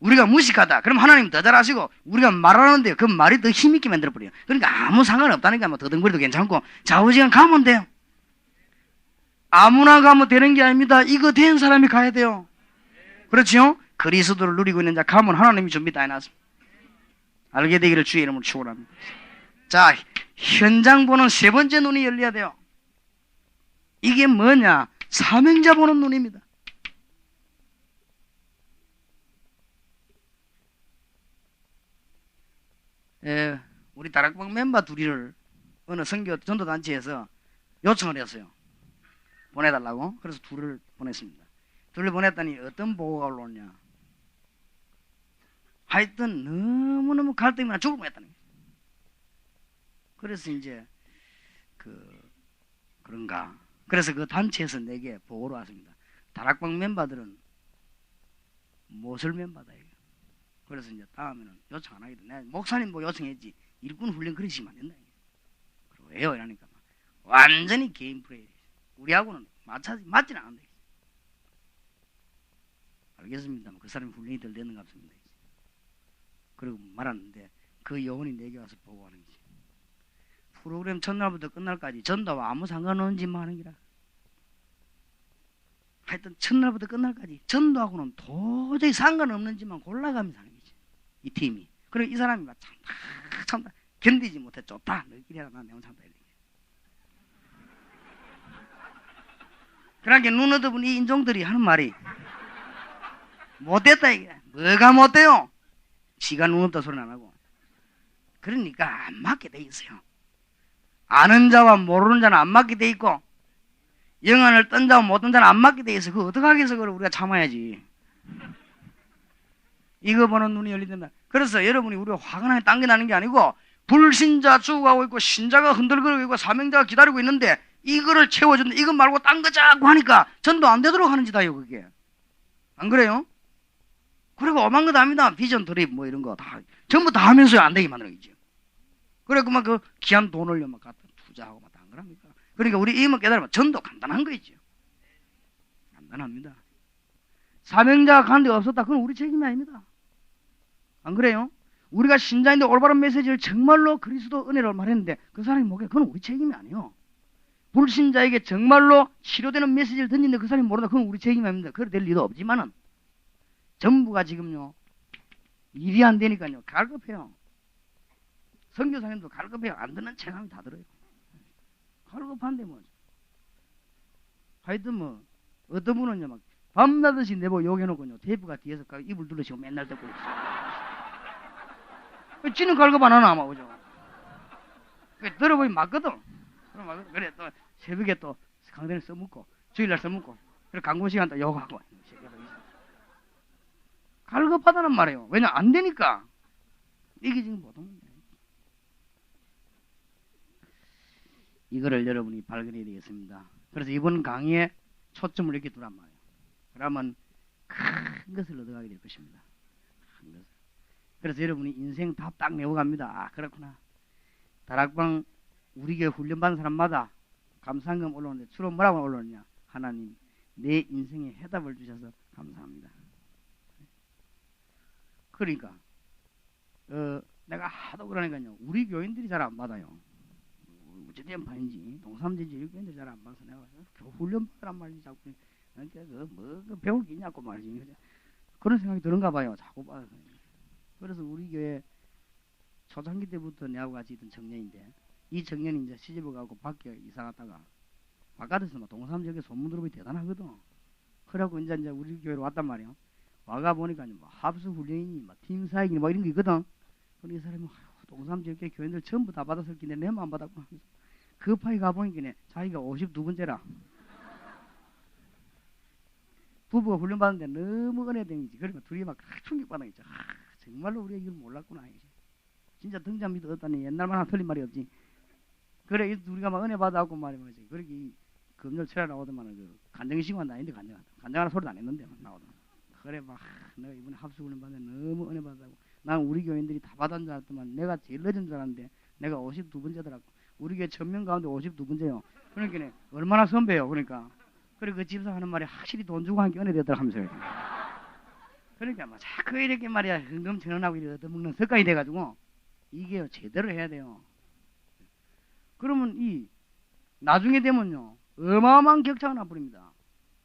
우리가 무식하다. 그럼 하나님 더 잘하시고 우리가 말하는데 그 말이 더 힘있게 만들어버려요. 그러니까 아무 상관없다니까 뭐 더듬거리도 괜찮고 좌우지간 가면 돼요. 아무나 가면 되는 게 아닙니다. 이거 된 사람이 가야 돼요. 그렇죠? 그리스도를 누리고 있는 자 가면 하나님이 준비 다 해놨습니다. 알게 되기를 주의 이름으로 축원합니다. 자, 현장 보는 세 번째 눈이 열려야 돼요. 이게 뭐냐? 사명자 보는 눈입니다. 우리 다락방 멤버 둘이를 어느 선교 전도단체에서 요청을 했어요. 보내달라고. 그래서 둘을 보냈습니다. 둘을 보냈더니 어떤 보고가 올라오냐. 하여튼 너무너무 갈등이 많아 죽을 뻔했다는 거예요. 그래서 이제 그런가. 그래서 그 단체에서 내게 보고를 왔습니다. 다락방 멤버들은 무엇을 멤버다 이거. 그래서 이제 다음에는 요청 안 하겠다. 내가 목사님 뭐 요청했지. 일꾼 훈련 그러시면 안 된다. 그리고 왜요? 이러니까 완전히 개인 플레이. 우리하고는 맞지는 않는다. 알겠습니다. 그 사람이 훈련이 덜 되는 것 같습니다. 그리고 말하는데 그 여원이 내게 와서 보고하는 거지. 프로그램 첫날부터 끝날까지 전도와 아무 상관없는 짓만 하는 기라. 하여튼 첫날부터 끝날까지 전도하고는 도저히 상관없는 짓만 골라가면서 하는 거지. 이 팀이. 그리고 이 사람이 막 참다 견디지 못해 좋다. 너희끼리 해라. 난 내가 참다. 그러니까 눈 얻어본 이 인종들이 하는 말이 못됐다 이게. 뭐가 못돼요? 지가 눈 얻다 소리는 안 하고. 그러니까 안 맞게 돼 있어요. 아는 자와 모르는 자는 안 맞게 돼 있고 영안을 떤 자와 못 떤 자는 안 맞게 돼 있어. 그거 어떡하게 해서 그걸 우리가 참아야지. 이거 보는 눈이 열리된다. 그래서 여러분이 우리가 화가 나게 당겨나는 게 아니고 불신자 죽어가고 있고 신자가 흔들거리고 있고 사명자가 기다리고 있는데 이거를 채워준다. 이거 말고 딴 거 자꾸 하니까 전도 안 되도록 하는 짓이요 그게. 안 그래요? 그리고 오만 거 다 합니다. 비전 드립 뭐 이런 거 다 전부 다 하면서요 안 되게 만드는 거죠. 그래 그만 그 귀한 돈을 막 갖다 투자하고 막 안 그럽니까? 그러니까 우리 이만 깨달으면 전도 간단한 거있죠. 간단합니다. 사명자가 가는 데 없었다. 그건 우리 책임이 아닙니다. 안 그래요? 우리가 신자인데 올바른 메시지를 정말로 그리스도 은혜로 말했는데 그 사람이 뭐게? 그건 우리 책임이 아니에요. 불신자에게 정말로 치료되는 메시지를 던지는데 그 사람이 모른다. 그건 우리 책임이 아닙니다. 그래 될 리도 없지만은 전부가 지금요 일이 안 되니까요 갈급해요. 선교사님도 갈급해요. 안 듣는 체감이 다 들어요. 갈급한데 뭐 하여튼 뭐 어떤 분은요 막 밤낮없이 내보고 욕해놓고요 테이프가 뒤에서 입을 둘러시고 맨날 듣고 있어. 지는 갈급 안 하나 아마 그죠? 들어보니 맞거든. 그래 또 새벽에 또 강단에 써먹고 주일날 써먹고 그래 광고 시간 또 욕하고 갈급하다는 말이에요. 왜냐 안 되니까. 이게 지금 보통 이거를 여러분이 발견해야 되겠습니다. 그래서 이번 강의에 초점을 이렇게 두란 말이에요. 그러면 큰 것을 얻어가게 될 것입니다. 큰 것을. 그래서 여러분이 인생 답 딱 메워갑니다. 아 그렇구나. 다락방 우리 교회 훈련받은 사람마다 감상금 올라오는데 주로 뭐라고 올라오느냐. 하나님 내 인생에 해답을 주셔서 감사합니다. 그러니까 내가 하도 그러니까요 우리 교인들이 잘 안 받아요. 우체대연판인지 동삼진지 이 교인들이 잘 안 받아서 내가 훈련 받으란 말이지 자꾸 그러니까 그 배울 게 있냐고 말이지. 그런 생각이 드는가 봐요. 자꾸 받아서. 그래서 우리 교회 초창기 때부터 내하고 같이 있던 청년인데 이 청년이 이제 시집을 가고 밖에 이사 갔다가 바깥에서 막 동삼 지역에 소문 들어보니 대단하거든. 그래갖고 이제 우리 교회로 왔단 말이야. 와가 보니까 뭐 합수 훈련이니 막 팀 사역이니 뭐 이런 게 있거든. 그러니 이 사람이 동삼 지역의 교인들 전부 다 받았을 텐데 내만 안 받았구나. 급하게 가보니까 자기가 52번째라. 부부가 훈련 받는데 너무 은혜된이지. 그러니까 둘이 막 충격받아있죠. 정말로 우리가 이걸 몰랐구나. 이제. 진짜 등잔 밑에 얻다니 옛날만 하나 틀린 말이 없지. 그래 우리가 막 은혜 받아갖고 말이지. 그렇게 금요일 철야 나오더만 그 간증시간 다니는데 간증하는 소리도 안 했는데 나오더만. 그래 막 내가 이번에 합수훈련 받는데 너무 은혜 받았다고. 난 우리 교인들이 다 받은 줄 알았더만 내가 제일 늦은 줄 알았는데 내가 52번째더라고. 우리 교회 1000명 가운데 52번째요. 그러니까 얼마나 선배요. 그러니까. 그래 그 집사 하는 말이 확실히 돈 주고 한 게 은혜 되더라 하면서. 그러니까 막 자꾸 이렇게 말이야 흥금천원하고 이렇게 얻어먹는 습관이 돼가지고 이게 제대로 해야 돼요. 그러면 이 나중에 되면요 어마어마한 격차가 나버립니다.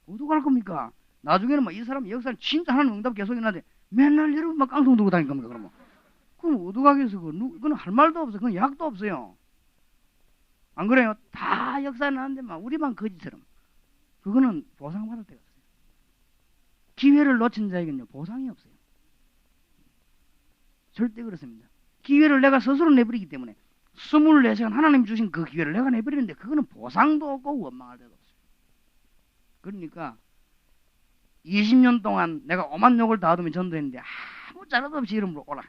어디로 갈 겁니까? 나중에는 막 이 사람 역사는 진짜 하나님 응답 계속 있는데 맨날 여러분 막 깡통 들고 다닐 겁니까 그러면? 그럼 어디 가겠어? 그건 할 말도 없어. 그건 약도 없어요. 안 그래요? 다 역사는 하는데 막 우리만 거지처럼. 그거는 보상받을 데가 없어요. 기회를 놓친 자에게는요 보상이 없어요. 절대 그렇습니다. 기회를 내가 스스로 내버리기 때문에 24시간 하나님 주신 그 기회를 내가 내버리는데 그거는 보상도 없고 원망할 데도 없어요. 그러니까 20년 동안 내가 오만 욕을 다 얻으면 전도했는데 아무 자료도 없이 이름으로 오라.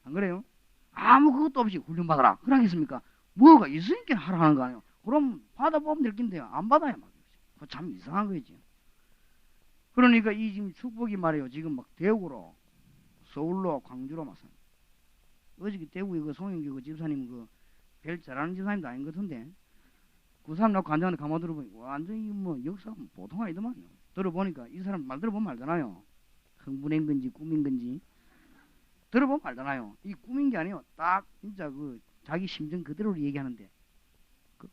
안 그래요? 아무 그것도 없이 훈련받아라. 그러겠습니까? 뭐가 있으니까 하라 하는 거 아니에요. 그럼 받아보면 될 낀데요. 안 받아야 막. 그거 참 이상한 거지. 그러니까 이 지금 축복이 말이에요. 지금 막 대구로, 서울로, 광주로 막. 어저께 대구에 그 송영규 그 집사님 그 별 잘하는 집사님도 아닌 것 같은데 그 사람 나고 간장한테 가만 들어보니 완전히 뭐 역사가 보통 아니더만요. 들어보니까 이 사람 말 들어보면 알잖아요. 흥분한 건지 꿈인 건지 들어보면 알잖아요. 이 꿈인 게 아니에요. 딱 진짜 그 자기 심정 그대로 얘기하는데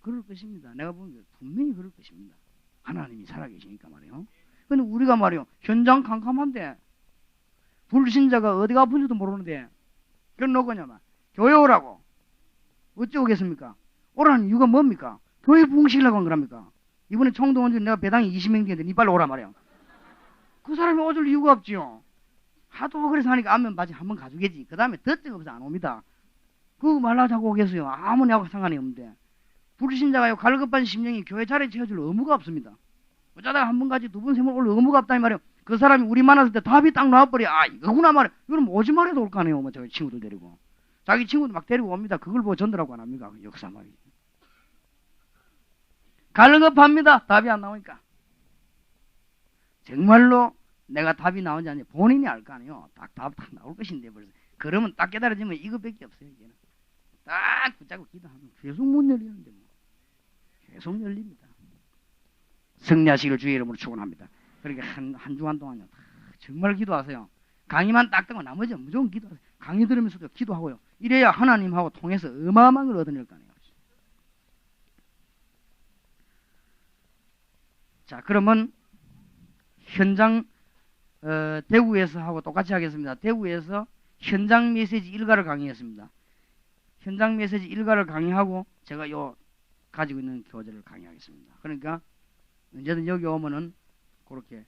그럴 것입니다. 내가 보기에 분명히 그럴 것입니다. 하나님이 살아계시니까 말이에요. 근데 우리가 말이요, 현장 캄캄한데 불신자가 어디가 아픈지도 모르는데 그건 누구냐 말 교회 오라고 어찌 오겠습니까? 오라는 이유가 뭡니까? 교회 부흥시키려고 한 거랍니까? 이번에 총동원 중에 내가 배당이 20명 되는데 니 빨리 오라 말이야. 그 사람이 오줄 이유가 없지요. 하도 그래서 하니까 안면 바지 한번 가주겠지. 그 다음에 덧적 없어 안 옵니다. 그거 말라 자고 오겠어요. 아무 내하고 상관이 없는데. 불신자가 갈급한 심령이 교회 자리에 채워줄 의무가 없습니다. 어쩌다가 한 번 가지 두 번 세 번 올 의무가 없다니 말이에요. 그 사람이 우리 만났을 때 답이 딱 나와버려. 아 이거구나 말이야. 이거는 오지 말해도 올 거 아니에요. 뭐 저희 친구들 데리고. 자기 친구들 막 데리고 옵니다. 그걸 보고 전도라고 안 합니까? 그 역사 말이에요. 갈급합니다. 답이 안 나오니까. 정말로 내가 답이 나오지 않냐. 본인이 알 거 아니에요. 답 나올 것인데 벌써. 그러면 딱 깨달아지면 이거밖에 없어요. 이제는. 딱 붙잡고 기도하면 계속 문 열리는데 뭐. 계속 열립니다. 승리하시기를 주의 이름으로 축원합니다. 그러니까 한 주간 동안요. 정말 기도하세요. 강의만 딱 듣고 나머지는 무조건 기도하세요. 강의 들으면서도 기도하고요. 이래야 하나님하고 통해서 어마어마한 걸 얻어낼 거 아니에요. 자, 그러면 현장 대구에서 하고 똑같이 하겠습니다. 대구에서 현장 메시지 일가를 강의했습니다. 현장 메시지 일가를 강의하고 제가 요 가지고 있는 교재를 강의하겠습니다. 그러니까 언제든 여기 오면은 그렇게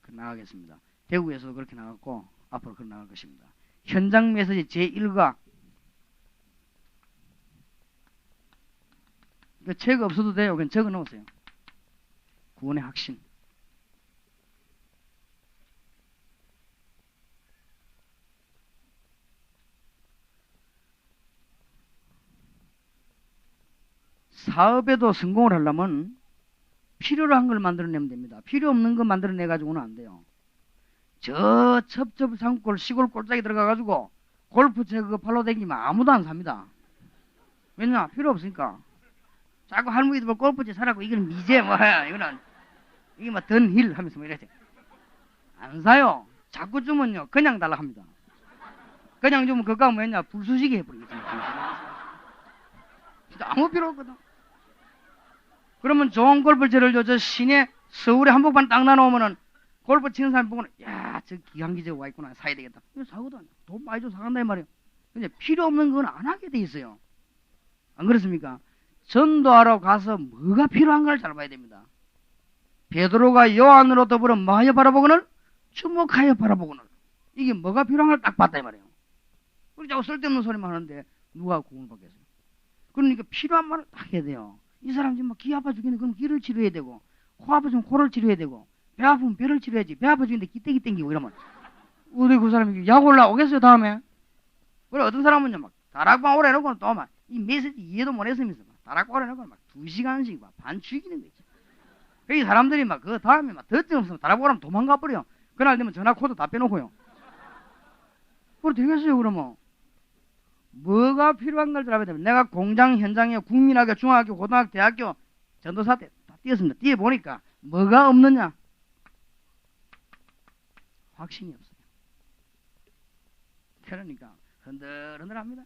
나가겠습니다. 대구에서도 그렇게 나갔고 앞으로 그렇게 나갈 것입니다. 현장 메시지 제1가 그 책 없어도 돼요. 그냥 적어 놓으세요. 구원의 확신. 사업에도 성공을 하려면 필요로 한 걸 만들어내면 됩니다. 필요 없는 거 만들어내가지고는 안 돼요. 저 첩첩산골 시골 골짜기 들어가가지고 골프채 그거 팔로 다니면 아무도 안 삽니다. 왜냐? 필요 없으니까. 자꾸 할머니들 뭐 골프채 사라고 이건 미제 뭐야. 이거는 이게 막 던힐 하면서 뭐 이래지. 안 사요. 자꾸 주면요 그냥 달라 합니다. 그냥 주면 그거 뭐냐 불수시개 해버리겠지. 진짜 아무 필요 없거든. 그러면 좋은 골프채를 저 시내 서울에 한복판 딱 나놓으면은 골프 치는 사람 보고는 야, 저 기한기제가 와 있구나. 사야 되겠다. 이거 사거든. 돈 많이 줘 사간다 이 말이에요. 근데 필요 없는 건 안 하게 돼 있어요. 안 그렇습니까? 전도하러 가서 뭐가 필요한가를 잘 봐야 됩니다. 베드로가 요한으로 더불어 뭐하여 바라보고는 주목하여 바라보고는 이게 뭐가 필요한가를 딱 봤다 이 말이에요. 우리 자꾸 쓸데없는 소리만 하는데 누가 구원을 받겠어요? 그러니까 필요한 말을 딱 해야 돼요. 이 사람 지금 막 귀 아파 죽겠는데 그럼 귀를 치료해야 되고 코 아프면 코를 치료해야 되고 배 아프면 배를 치료해야지. 배 아파 죽겠는데 기대기 땡기고 이러면 어디 그 사람이 약 올라오겠어요 다음에? 그래 어떤 사람은요 막 다락방 오래 해놓고는 또 막 이 메시지 이해도 못했으면서 막 다락방 오래 해놓고는 막 2시간씩 막 반 죽이는 거지. 그래서 사람들이 막 그 다음에 막 덧증 없으면 다락방 오라면 도망가 버려. 그날 되면 전화 코드 다 빼놓고요. 그래 되겠어요 그러면? 뭐가 필요한 걸 알아야 되면 내가 공장 현장에 국민학교, 중학교, 고등학교, 대학교 전도사 때 다 뛰었습니다. 뛰어보니까 뭐가 없느냐? 확신이 없어요. 그러니까 흔들흔들합니다.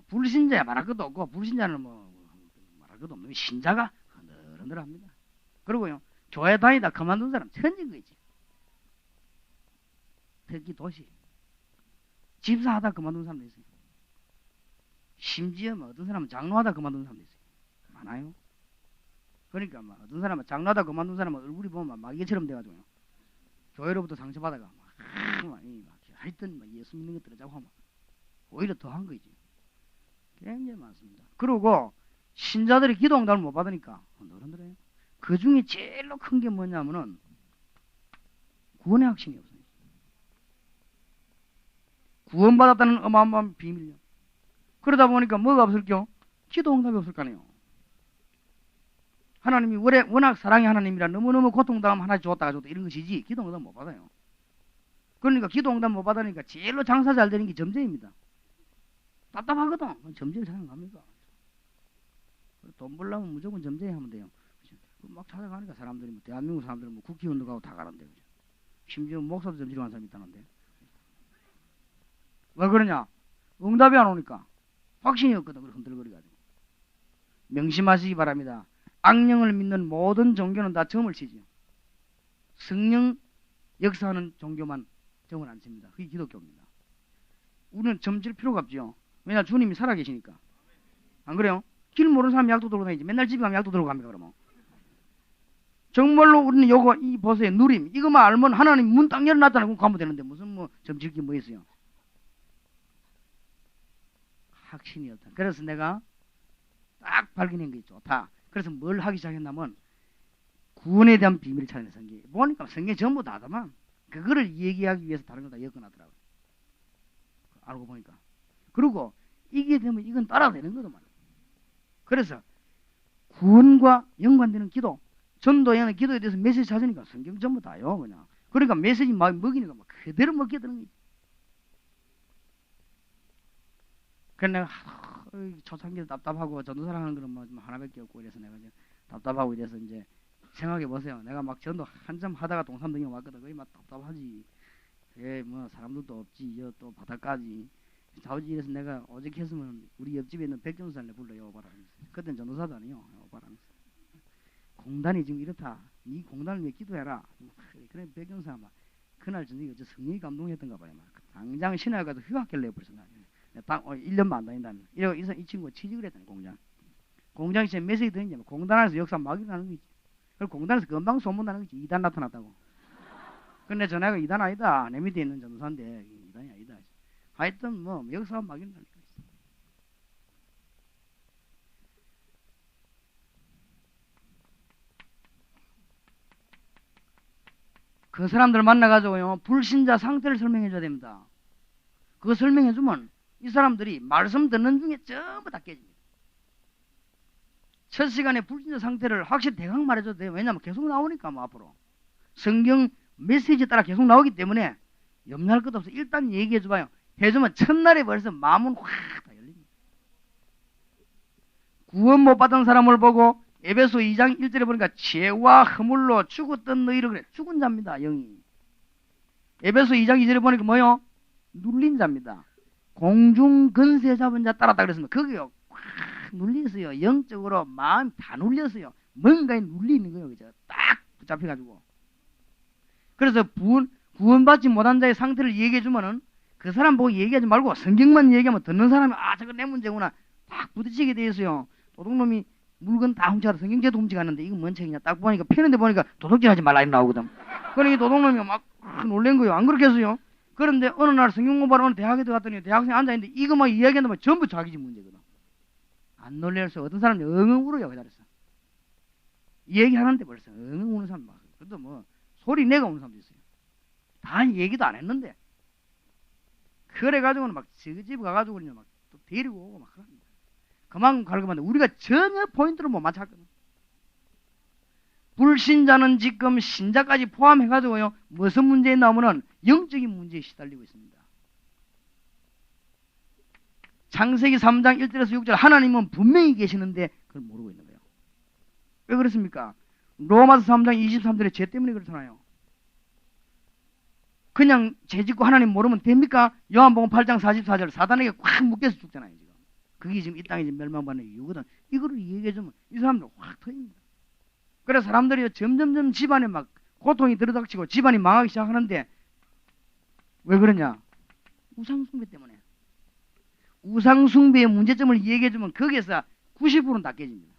불신자야 말할 것도 없고 불신자는 뭐 말할 것도 없는 신자가 흔들흔들합니다. 그리고요 교회 다니다 그만둔 사람 천진 거지. 특히 도시 집사하다 그만둔 사람도 있어요. 심지어 뭐 어떤 사람은 장로하다 그만둔 사람도 있어요. 많아요. 그러니까 막 어떤 사람은 장로하다 그만둔 사람은 얼굴이 보면 막 마귀처럼 돼가지고 교회로부터 상처받아가 막 하여튼 막 예수 믿는 것들을 자고 하면 오히려 더 한 거지. 굉장히 많습니다. 그리고 신자들이 기도 응답을 못 받으니까 흔들흔들해요. 그 중에 제일로 큰 게 뭐냐면은 구원의 확신이 없어요. 구원받았다는 어마어마한 비밀이요. 그러다 보니까 뭐가 없을게요? 기도 응답이 없을 거 아니에요. 하나님이 워낙 사랑의 하나님이라 너무너무 고통당하면 하나 줬다 이런 것이지 기도 응답 못 받아요. 그러니까 기도 응답 못 받으니까 제일로 장사 잘 되는 게 점쟁입니다. 답답하거든. 점쟁이 사람 갑니까? 돈 벌려면 무조건 점쟁이 하면 돼요. 막 찾아가니까 사람들이 뭐 대한민국 사람들은 뭐 국회의원도 가고 다 가는데 그죠? 심지어 목사도 점지로 간 사람이 있다는데 왜 그러냐? 응답이 안 오니까 확신이 없거든. 흔들거리가지고 명심하시기 바랍니다. 악령을 믿는 모든 종교는 다 점을 치죠. 성령 역사하는 종교만 점을 안 칩니다. 그게 기독교입니다. 우리는 점칠 필요가 없죠. 왜냐 주님이 살아계시니까. 안 그래요? 길 모르는 사람이 약도 들고 다니지. 맨날 집에 가면 약도 들고 갑니까 그러면? 정말로 우리는 요거 이 보세요. 누림 이거만 알면 하나님 문 딱 열어놨다는 거 가면 되는데 무슨 뭐 점칠 게 뭐 있어요? 확신이었다. 그래서 내가 딱 발견한 게 좋다. 그래서 뭘 하기 시작했냐면 구원에 대한 비밀을 찾는 성경. 보니까 성경 전부 다더만 그거를 얘기하기 위해서 다른 거 다 엮어놨더라고요. 알고 보니까. 그리고 이게 되면 이건 따라되는 거더만. 그래서 구원과 연관되는 기도, 전도에는 기도에 대해서 메시지 찾으니까 성경 전부 다요 그냥. 그러니까 메시지 막 먹이니까 막 그대로 먹게 되는 거지. 그래서 내가 초창기에 답답하고 전도사랑 하는 거는 뭐 하나밖에 없고 이래서 내가 이제 답답하고 이래서 이제 생각해 보세요. 내가 막 전도 한참 하다가 동산동에 왔거든. 거의 막 답답하지. 예, 뭐 사람들도 없지. 또 바닷가지. 자우지 이래서 내가 오직 했으면 우리 옆집에 있는 백전사를 불러요 오바라. 그땐 전도사도 아니요. 오바라. 공단이 지금 이렇다. 네 공단을 위해 기도해라. 그래 백전사 막 그날 저녁에 어째 성령이 감동했던가 봐요. 막 당장 신화에 가서 휴학기를 내버렸어. 딱 1년만 안 다닌다면. 이 친구가 취직을 했다니 공장. 공장이 지금 메시지 드리냐면 공단에서 역사 막 일어나는 거지. 그리고 공단에서 금방 소문나는 거지. 이단 나타났다고. 근데 전화가 이단 아니다. 내 밑에 있는 전도사인데 이단이 아니다. 하여튼 뭐 역사가 막 일어나니까. 그 사람들 만나가지고요 불신자 상태를 설명해줘야 됩니다. 그거 설명해주면 이 사람들이 말씀 듣는 중에 전부 다 깨집니다. 첫 시간에 불신자 상태를 확실히 대강 말해줘도 돼요. 왜냐하면 계속 나오니까 뭐 앞으로 성경 메시지에 따라 계속 나오기 때문에 염려할 것도 없어. 일단 얘기해줘봐요. 해주면 첫날에 벌써 마음은 확 다 열립니다. 구원 못 받은 사람을 보고 에베소 2장 1절에 보니까 죄와 허물로 죽었던 너희를 그래. 죽은 자입니다. 영이. 에베소 2장 2절에 보니까 뭐요? 눌린 자입니다. 공중 근세 잡은 자 따랐다 그랬습니다. 거기요. 확 눌렸어요. 영적으로 마음이 다 눌렸어요. 뭔가에 눌리는 거예요. 그죠? 딱 붙잡혀가지고. 그래서 구원받지 못한 자의 상태를 얘기해주면은 그 사람 보고 얘기하지 말고 성경만 얘기하면 듣는 사람이 아 저거 내 문제구나 딱 부딪히게 돼 있어요. 도둑놈이 물건 다 훔쳐가서 성경제도 훔쳐갔는데 이거 뭔 책이냐 딱 보니까 펴는데 보니까 도둑질 하지 말라 이렇게 나오거든. 그러니 도둑놈이 막 놀란 거예요. 안 그렇겠어요? 그런데 어느 날 성경 공부하러 어느 대학에 들어갔더니 대학생이 앉아있는데 이거 막 이야기한다면 전부 자기 집 문제거든. 안 놀랄수 어떤 사람이 엉엉 울어요. 기다렸어. 얘기하는데 벌써 엉엉 우는 사람 막 그래도 뭐 소리 내가 우는 사람도 있어요. 다 얘기도 안 했는데 그래가지고는 막 저 집 가가지고 그냥 막 또 데리고 오고 막 그럽니다. 그만큼 갈급한데 우리가 전혀 포인트를 못 맞췄거든. 불신자는 지금 신자까지 포함해가지고요 무슨 문제에 나오면은 영적인 문제에 시달리고 있습니다. 창세기 3장 1절에서 6절 하나님은 분명히 계시는데 그걸 모르고 있는 거예요. 왜 그렇습니까? 로마서 3장 23절에 죄 때문에 그렇잖아요. 그냥 죄 짓고 하나님 모르면 됩니까? 요한복음 8장 44절 사단에게 꽉 묶여서 죽잖아요. 지금. 그게 지금 이 땅에 멸망받는 이유거든. 이거를 얘기해주면 이 사람들 확 터집니다. 그래서 사람들이 점점점 집안에 막 고통이 들어닥치고 집안이 망하기 시작하는데 왜 그러냐? 우상숭배 때문에. 우상숭배의 문제점을 얘기해주면 거기에서 90%는 다 깨집니다.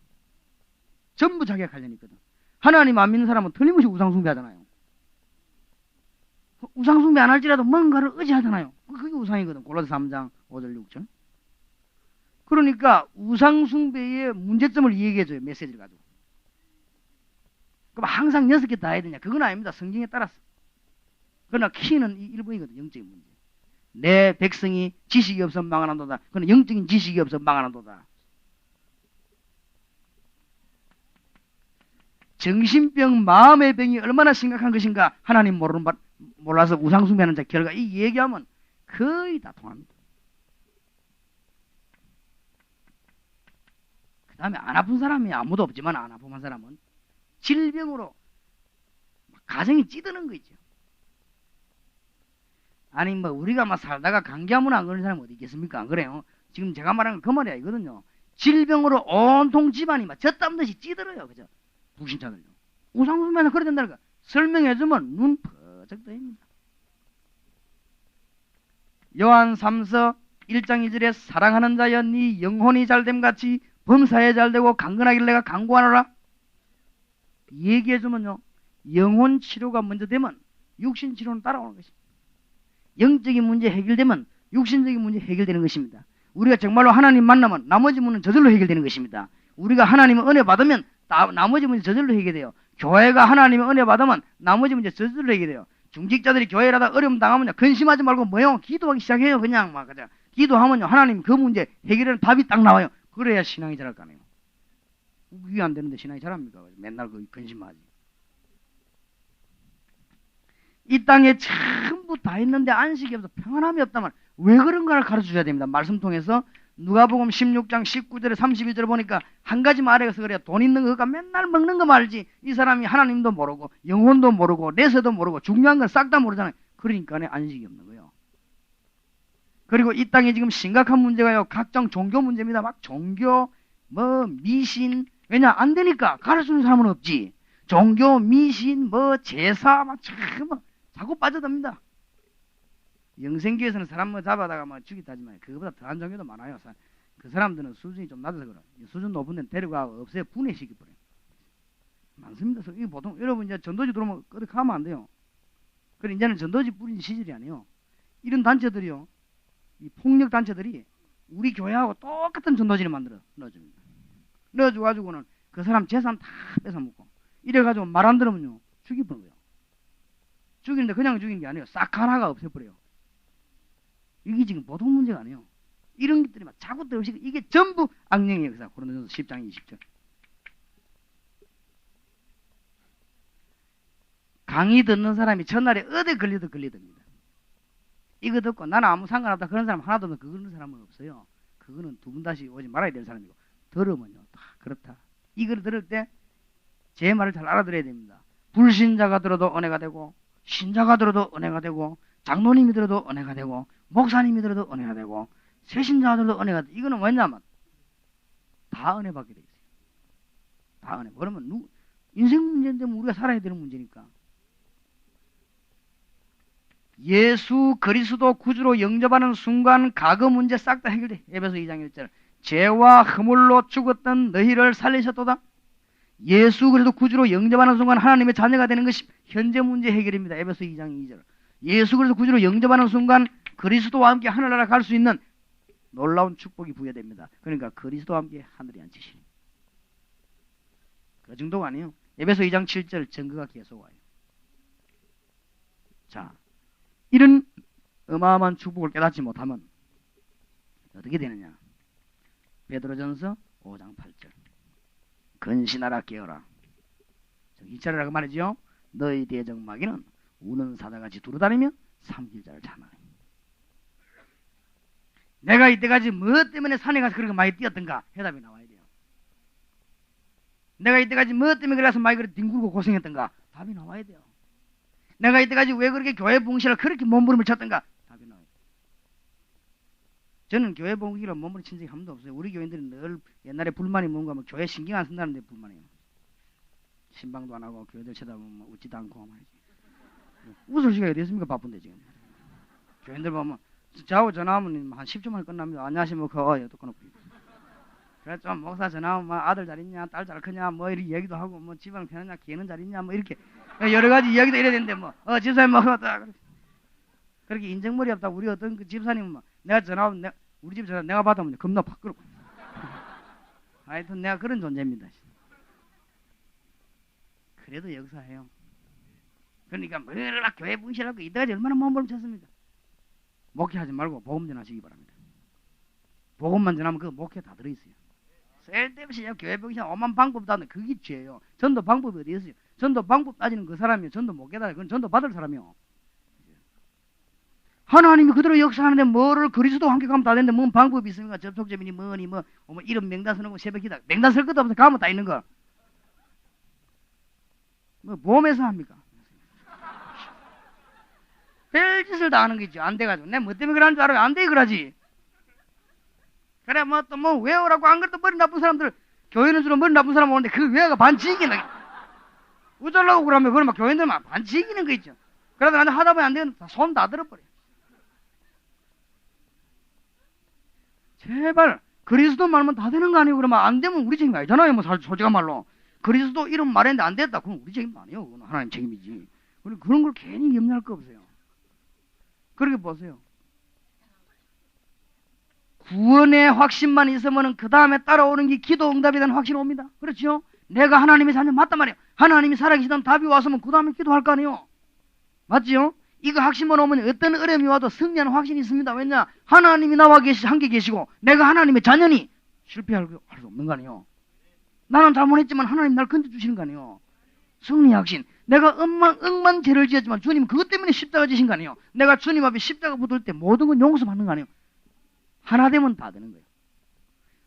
전부 자기가 관련이 있거든. 하나님 안 믿는 사람은 틀림없이 우상숭배 하잖아요. 우상숭배 안 할지라도 뭔가를 의지하잖아요. 그게 우상이거든. 골로새 3장 5절 6절. 그러니까 우상숭배의 문제점을 얘기해줘요. 메시지를 가지고. 그럼 항상 6개 다 해야 되냐? 그건 아닙니다. 성경에 따라서. 그러나 키는 이 1번이거든. 영적인 문제. 내 백성이 지식이 없어 망하는도다. 그건 영적인 지식이 없어 망하는도다. 정신병, 마음의 병이 얼마나 심각한 것인가 하나님 몰라서 우상숭배하는 자 결과 이 얘기하면 거의 다 통합니다. 그 다음에 안 아픈 사람이 아무도 없지만 안 아픈 사람은 질병으로 가정이 찌드는 거 있죠. 아니 뭐 우리가 막 살다가 감기 한 번 안 걸린 사람이 어디 있겠습니까? 안 그래요? 지금 제가 말하는 건 그 말이 아니거든요. 질병으로 온통 집안이 막 젖땀 듯이 찌들어요. 그죠? 불신자들요. 우상숭배는 그래 된다는 거. 설명해주면 눈 퍼쩍 떠입니다. 요한 3서 1장 2절에 사랑하는 자여 네 영혼이 잘됨 같이 범사에 잘되고 강건하길 내가 간구하노라. 얘기해주면요. 영혼 치료가 먼저 되면 육신 치료는 따라오는 것입니다. 영적인 문제 해결되면 육신적인 문제 해결되는 것입니다. 우리가 정말로 하나님 만나면 나머지 문제는 저절로 해결되는 것입니다. 우리가 하나님의 은혜 받으면 나머지 문제 저절로 해결돼요. 교회가 하나님의 은혜 받으면 나머지 문제 저절로 해결돼요. 중직자들이 교회라다 어려움 당하면요. 근심하지 말고 뭐요? 기도하기 시작해요. 그냥 막 그냥 기도하면요. 하나님 그 문제 해결하는 답이 딱 나와요. 그래야 신앙이 자랄 거 아니에요. 그게 안 되는데 신앙이 자랍니까? 맨날 그 근심하지. 이 땅에 전부 다 있는데 안식이 없어 평안함이 없다면 왜 그런가를 가르쳐줘야 됩니다. 말씀 통해서 누가복음 16장 19절에 31절에 보니까 한 가지 말해서 그래요. 돈 있는 거가 맨날 먹는 거 말지. 이 사람이 하나님도 모르고 영혼도 모르고 내세도 모르고 중요한 건 싹 다 모르잖아요. 그러니까 안식이 없는 거예요. 그리고 이 땅에 지금 심각한 문제가요. 각종 종교 문제입니다. 막 종교, 뭐 미신. 왜냐 안 되니까 가르치는 사람은 없지. 종교, 미신, 뭐 제사 막 참 자꾸 빠져듭니다. 영생교에서는 사람 뭐 잡아다가 뭐 죽이다지만 그거보다 더한 종교도 많아요. 그 사람들은 수준이 좀 낮아서 그래. 수준 높은 데는 데려가고 없애요. 분해시켜버려요. 많습니다. 그래서 이거 보통 여러분 이제 전도지 들어오면 끄덕하면 안 돼요. 그래 이제는 전도지 뿌린 시절이 아니에요. 이런 단체들이요. 이 폭력 단체들이 우리 교회하고 똑같은 전도지를 만들어 넣어줍니다. 넣어줘가지고는 그 사람 재산 다 뺏어먹고 이래가지고 말 안 들으면요 죽이버린 거예요. 죽이는데 그냥 죽인 게 아니에요. 싹 하나가 없애버려요. 이게 지금 보통 문제가 아니에요. 이런 것들이 막 자꾸 또 없이 이게 전부 악령의 역사. 고린도전서 10장 20절. 강의 듣는 사람이 전날에 어디 걸리든 걸리듭니다. 이거 듣고 나는 아무 상관없다 그런 사람 하나도 없는 그런 사람은 없어요. 그거는 두 분 다시 오지 말아야 될 사람이고 들으면요 다 그렇다. 이걸 들을 때 제 말을 잘 알아들어야 됩니다. 불신자가 들어도 은혜가 되고 신자가 들어도 은혜가 되고 장로님이 들어도 은혜가 되고 목사님이 들어도 은혜가 되고 새신자들도 은혜가 되고 이거는 뭐냐면 다 은혜 받게 돼 있어요. 다 은혜. 그러면 인생 문제인데 우리가 살아야 되는 문제니까. 예수 그리스도 구주로 영접하는 순간 과거 문제 싹 다 해결돼. 에베소 2장 1절. 죄와 허물로 죽었던 너희를 살리셨도다. 예수 그리스도 구주로 영접하는 순간 하나님의 자녀가 되는 것이 현재 문제 해결입니다. 에베소 2장 2절. 예수 그리스도 구주로 영접하는 순간 그리스도와 함께 하늘나라 갈 수 있는 놀라운 축복이 부여됩니다. 그러니까 그리스도와 함께 하늘에 앉히시니. 그 정도가 아니에요. 에베소 2장 7절 증거가 계속 와요. 자, 이런 어마어마한 축복을 깨닫지 못하면 어떻게 되느냐. 베드로전서 5장 8절. 근신하라 깨어라. 이차례라고 말이죠. 너희 대적마귀는 우는 사자같이 두루다니며 삼킬 자를 찾나니. 내가 이때까지 무엇 때문에 산에 가서 그렇게 많이 뛰었던가 해답이 나와야 돼요. 내가 이때까지 무엇 때문에 그래서 많이 그렇게 뒹굴고 고생했던가 답이 나와야 돼요. 내가 이때까지 왜 그렇게 교회 봉시를 그렇게 몸부림을 쳤던가 답이 나와요. 저는 교회 봉기로 몸부림 친 적이 한 번도 없어요. 우리 교인들은 늘 옛날에 불만이 뭔가 하면 교회 신경 안 쓴다는데 불만이에요. 신방도 안 하고 교회들 쳐다보면 웃지도 않고 말이지. 웃을 시간이 어딨습니까? 바쁜데 지금. 교인들 보면 좌우 전화하면 한 10초 만에 끝납니다. 안녕하십니까? 또 끊어버리고. 그래 좀 목사 전화하면 뭐 아들 잘 있냐, 딸 잘 크냐, 뭐 이렇게 얘기도 하고 뭐 집안 편하냐, 걔는 잘 있냐, 뭐 이렇게 여러 가지 이야기도 이래야 되는데 뭐 집사님 뭐 그렇게 인정머리 없다. 우리 어떤 그 집사님은 뭐 내가 전화하면 우리 집 전화 내가 받으면 겁나 팍 끌고. 하여튼 내가 그런 존재입니다. 그래도 역사해요. 그러니까 뭐라 교회 분실하고 이때까지 얼마나 몸부림 쳤습니다. 목회하지 말고 복음 전하시기 바랍니다. 복음만 전하면 그 목회 다 들어있어요. 쓸데없이 교회 분실 오만 방법 따는 그게 죄예요. 전도 방법이 어디 있어요? 전도 방법 따지는 그 사람이요. 전도 못 깨달아요. 그건 전도 받을 사람이요. 하나님이 그대로 역사하는데 뭐를 그리스도와 함께 가면 다 되는데 뭔 방법이 있습니까? 접촉점이니 뭐니 뭐 이런 명단 서는 거 새벽이다. 명단 쓸 것도 없어. 가면 다 있는 거. 뭐 보험에서 합니까? 별짓을 다 하는 거 있죠. 안 돼가지고. 내가 뭐 때문에 그러는 줄 알아요? 안 돼, 그러지. 그래 뭐 또 뭐 외우라고 안 그래도 머리 나쁜 사람들 교회는 주로 머리 나쁜 사람 오는데 그 외가 반지기는 어쩌려고 그러면 그걸 막 교회들 막 반지기는 거 있죠. 그러다 나중에 하다 보면 안 되는 손 다 들어버려. 제발 그리스도 말면 다 되는 거 아니에요? 그러면 안 되면 우리 책임이 아니잖아요. 뭐 솔직한 말로 그리스도 이름 말했는데 안 됐다. 그건 우리 책임 아니에요. 그건 하나님 책임이지. 그런 걸 괜히 염려할 거 없어요. 그렇게 보세요. 구원의 확신만 있으면 그 다음에 따라오는 게 기도 응답에 대한 확신이 옵니다. 그렇죠? 내가 하나님의 자녀 맞단 말이에요. 하나님이 살아계시다는 답이 왔으면 그 다음에 기도할 거 아니에요. 맞지요? 이거 확신만 오면 어떤 어려움이 와도 승리하는 확신이 있습니다. 왜냐? 하나님이 나와 함께 계시고 내가 하나님의 자녀니 실패할 수 없는 거 아니에요. 나는 잘못했지만 하나님 날 건져주시는 거 아니에요. 승리 확신. 내가 억만 죄를 지었지만 주님 그것 때문에 십자가 지신 거 아니에요. 내가 주님 앞에 십자가 붙을 때 모든 건 용서받는 거 아니에요. 하나 되면 다 되는 거예요.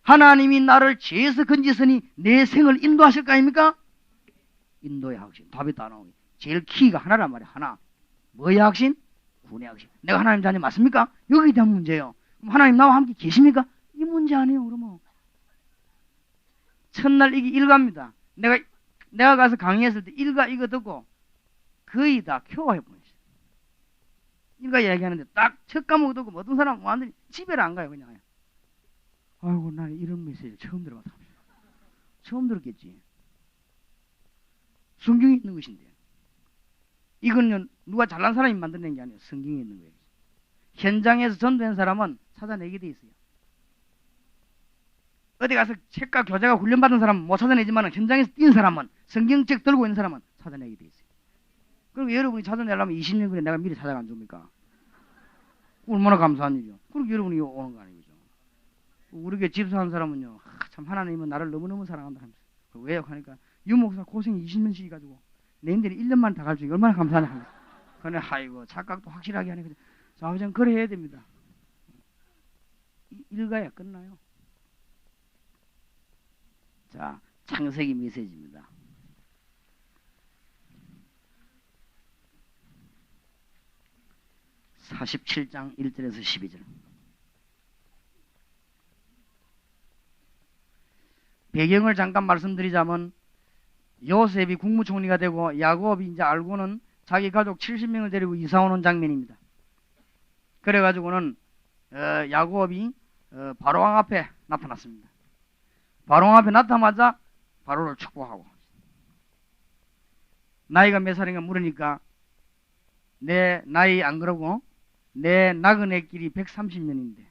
하나님이 나를 죄에서 건지시니 내 생을 인도하실 거 아닙니까? 인도의 확신. 답이 다 나오니. 제일 키가 하나란 말이에요. 하나. 뭐의 확신? 구원의 확신. 내가 하나님 자녀 맞습니까? 여기에 대한 문제예요. 그럼 하나님 나와 함께 계십니까? 이 문제 아니에요. 그러면 첫날 이게 일가입니다. 내가 가서 강의했을 때 일가 이거 듣고 거의 다 교화해 보냈어요. 일가 얘기하는데 딱 첫 과목 듣고 어떤 사람 완전히 집에를 안 가요. 그냥. 아이고 나 이런 메시지 처음 들어봤다. 처음 들었겠지. 성경에 있는 것인데. 이건 누가 잘난 사람이 만들어낸 게 아니에요. 성경에 있는 거예요. 현장에서 전도한 사람은 찾아내게 돼 있어요. 어디 가서 책과 교재가 훈련받은 사람은 못 찾아내지만 현장에서 뛴 사람은 성경책 들고 있는 사람은 찾아내게 돼 있어요. 그리고 여러분이 찾아내려면 20년 전에 내가 미리 찾아가 안 줍니까? 얼마나 감사한 일이죠. 그리고 여러분이 오는 거 아니죠. 우리 교회 집사한 사람은요. 참 하나님은 나를 너무너무 사랑한다 하면서. 왜요? 하니까 유목사 고생 20년씩 해가지고 내인들이 1년만 다 갈 수 있게 얼마나 감사하냐 하면서. 그래 아이고 착각도 확실하게 하니까 자 그냥 그래 해야 됩니다. 일가야 끝나요. 자 창세기 메시지입니다. (47장) 1절에서 12절. 배경을 잠깐 말씀드리자면 요셉이 국무총리가 되고 야곱이 이제 알고는 자기 가족 70명을 데리고 이사 오는 장면입니다. 그래가지고는 야곱이 바로왕 앞에 나타났습니다. 바로왕 앞에 나타나자마자 바로를 축복하고 나이가 몇 살인가 물으니까 내 나이 안 그러고 내 나그네 길이 130년인데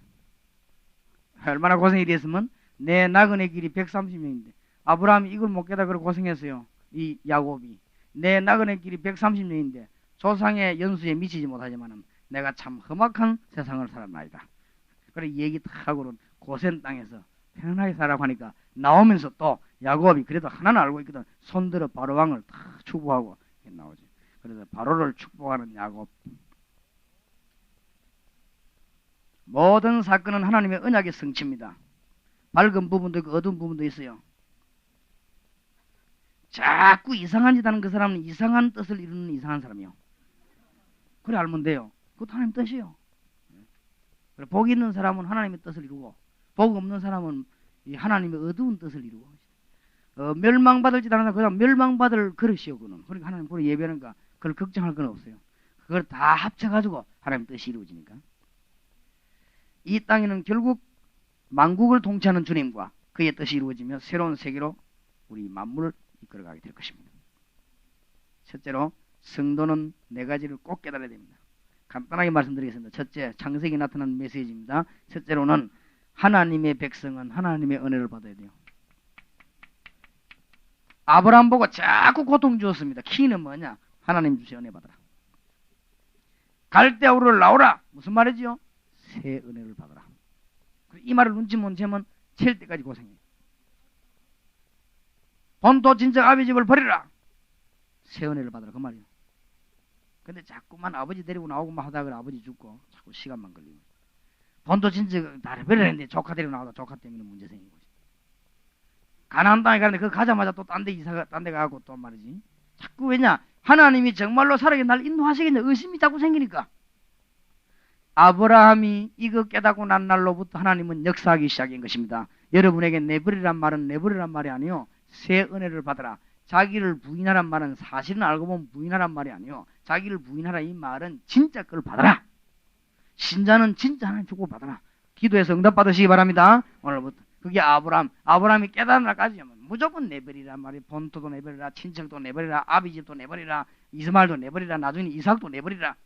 얼마나 고생이 됐으면 내 나그네 길이 130년인데 아브라함이 이걸 못 깨다 그러 고생했어요. 이 야곱이 내 나그네 길이 130년인데 조상의 연수에 미치지 못하지만 내가 참 험악한 세상을 살았나이다. 그래 얘기 다 하고는 고센 땅에서 편안하게 살라고 하니까 나오면서 또 야곱이 그래도 하나는 알고 있거든. 손들어 바로왕을 다 축복하고 나오지. 그래서 바로를 축복하는 야곱. 모든 사건은 하나님의 언약의 성취입니다. 밝은 부분도 있고 어두운 부분도 있어요. 자꾸 이상한 짓 하는 그 사람은 이상한 뜻을 이루는 이상한 사람이요. 그래 알면 돼요. 그것도 하나님 뜻이에요. 그래, 복 있는 사람은 하나님의 뜻을 이루고 복 없는 사람은 하나님의 어두운 뜻을 이루고 멸망받을 짓 하는 사람 그냥 멸망받을 그릇이요. 그러니까 하나님 보러 예배하니까 그걸 걱정할 건 없어요. 그걸 다 합쳐가지고 하나님 뜻이 이루어지니까. 이 땅에는 결국 만국을 통치하는 주님과 그의 뜻이 이루어지며 새로운 세계로 우리 만물을 이끌어가게 될 것입니다. 첫째로 성도는 네 가지를 꼭 깨달아야 됩니다. 간단하게 말씀드리겠습니다. 첫째, 창세기 나타난 메시지입니다. 첫째로는 하나님의 백성은 하나님의 은혜를 받아야 돼요. 아브라함 보고 자꾸 고통 주었습니다. 키는 뭐냐? 하나님 주시 은혜 받아라. 갈대아우를 나오라. 무슨 말이지요? 새 은혜를 받아라. 이 말을 눈치 못 채면 칠 때까지 고생해요. 본토 친척 아버지 집을 버리라. 새 은혜를 받아라. 그 말이에요. 근데 자꾸만 아버지 데리고 나오고 하다가 아버지 죽고 자꾸 시간만 걸리고. 본토 친척 다 버리라는데 조카 데리고 나오다 조카 때문에 문제 생기고. 가나안 땅에 가는데 그 가자마자 또 딴 데 가고 또 말이지. 자꾸 왜냐? 하나님이 정말로 살아계 날 인도하시겠냐? 의심이 자꾸 생기니까. 아브라함이 이거 깨닫고 난 날로부터 하나님은 역사하기 시작한 것입니다. 여러분에게 내버리란 말은 내버리란 말이 아니요 새 은혜를 받아라. 자기를 부인하란 말은 사실은 알고 보면 부인하란 말이 아니요 자기를 부인하라 이 말은 진짜 걸 받아라. 신자는 진짜 하나님 주고 받아라. 기도해서 응답 받으시기 바랍니다. 오늘부터 그게 아브라함이 깨달은 날까지 무조건 내버리란 말이 본토도 내버리라, 친척도 내버리라, 아비집도 내버리라, 이스마엘도 내버리라, 나중에 이삭도 내버리라.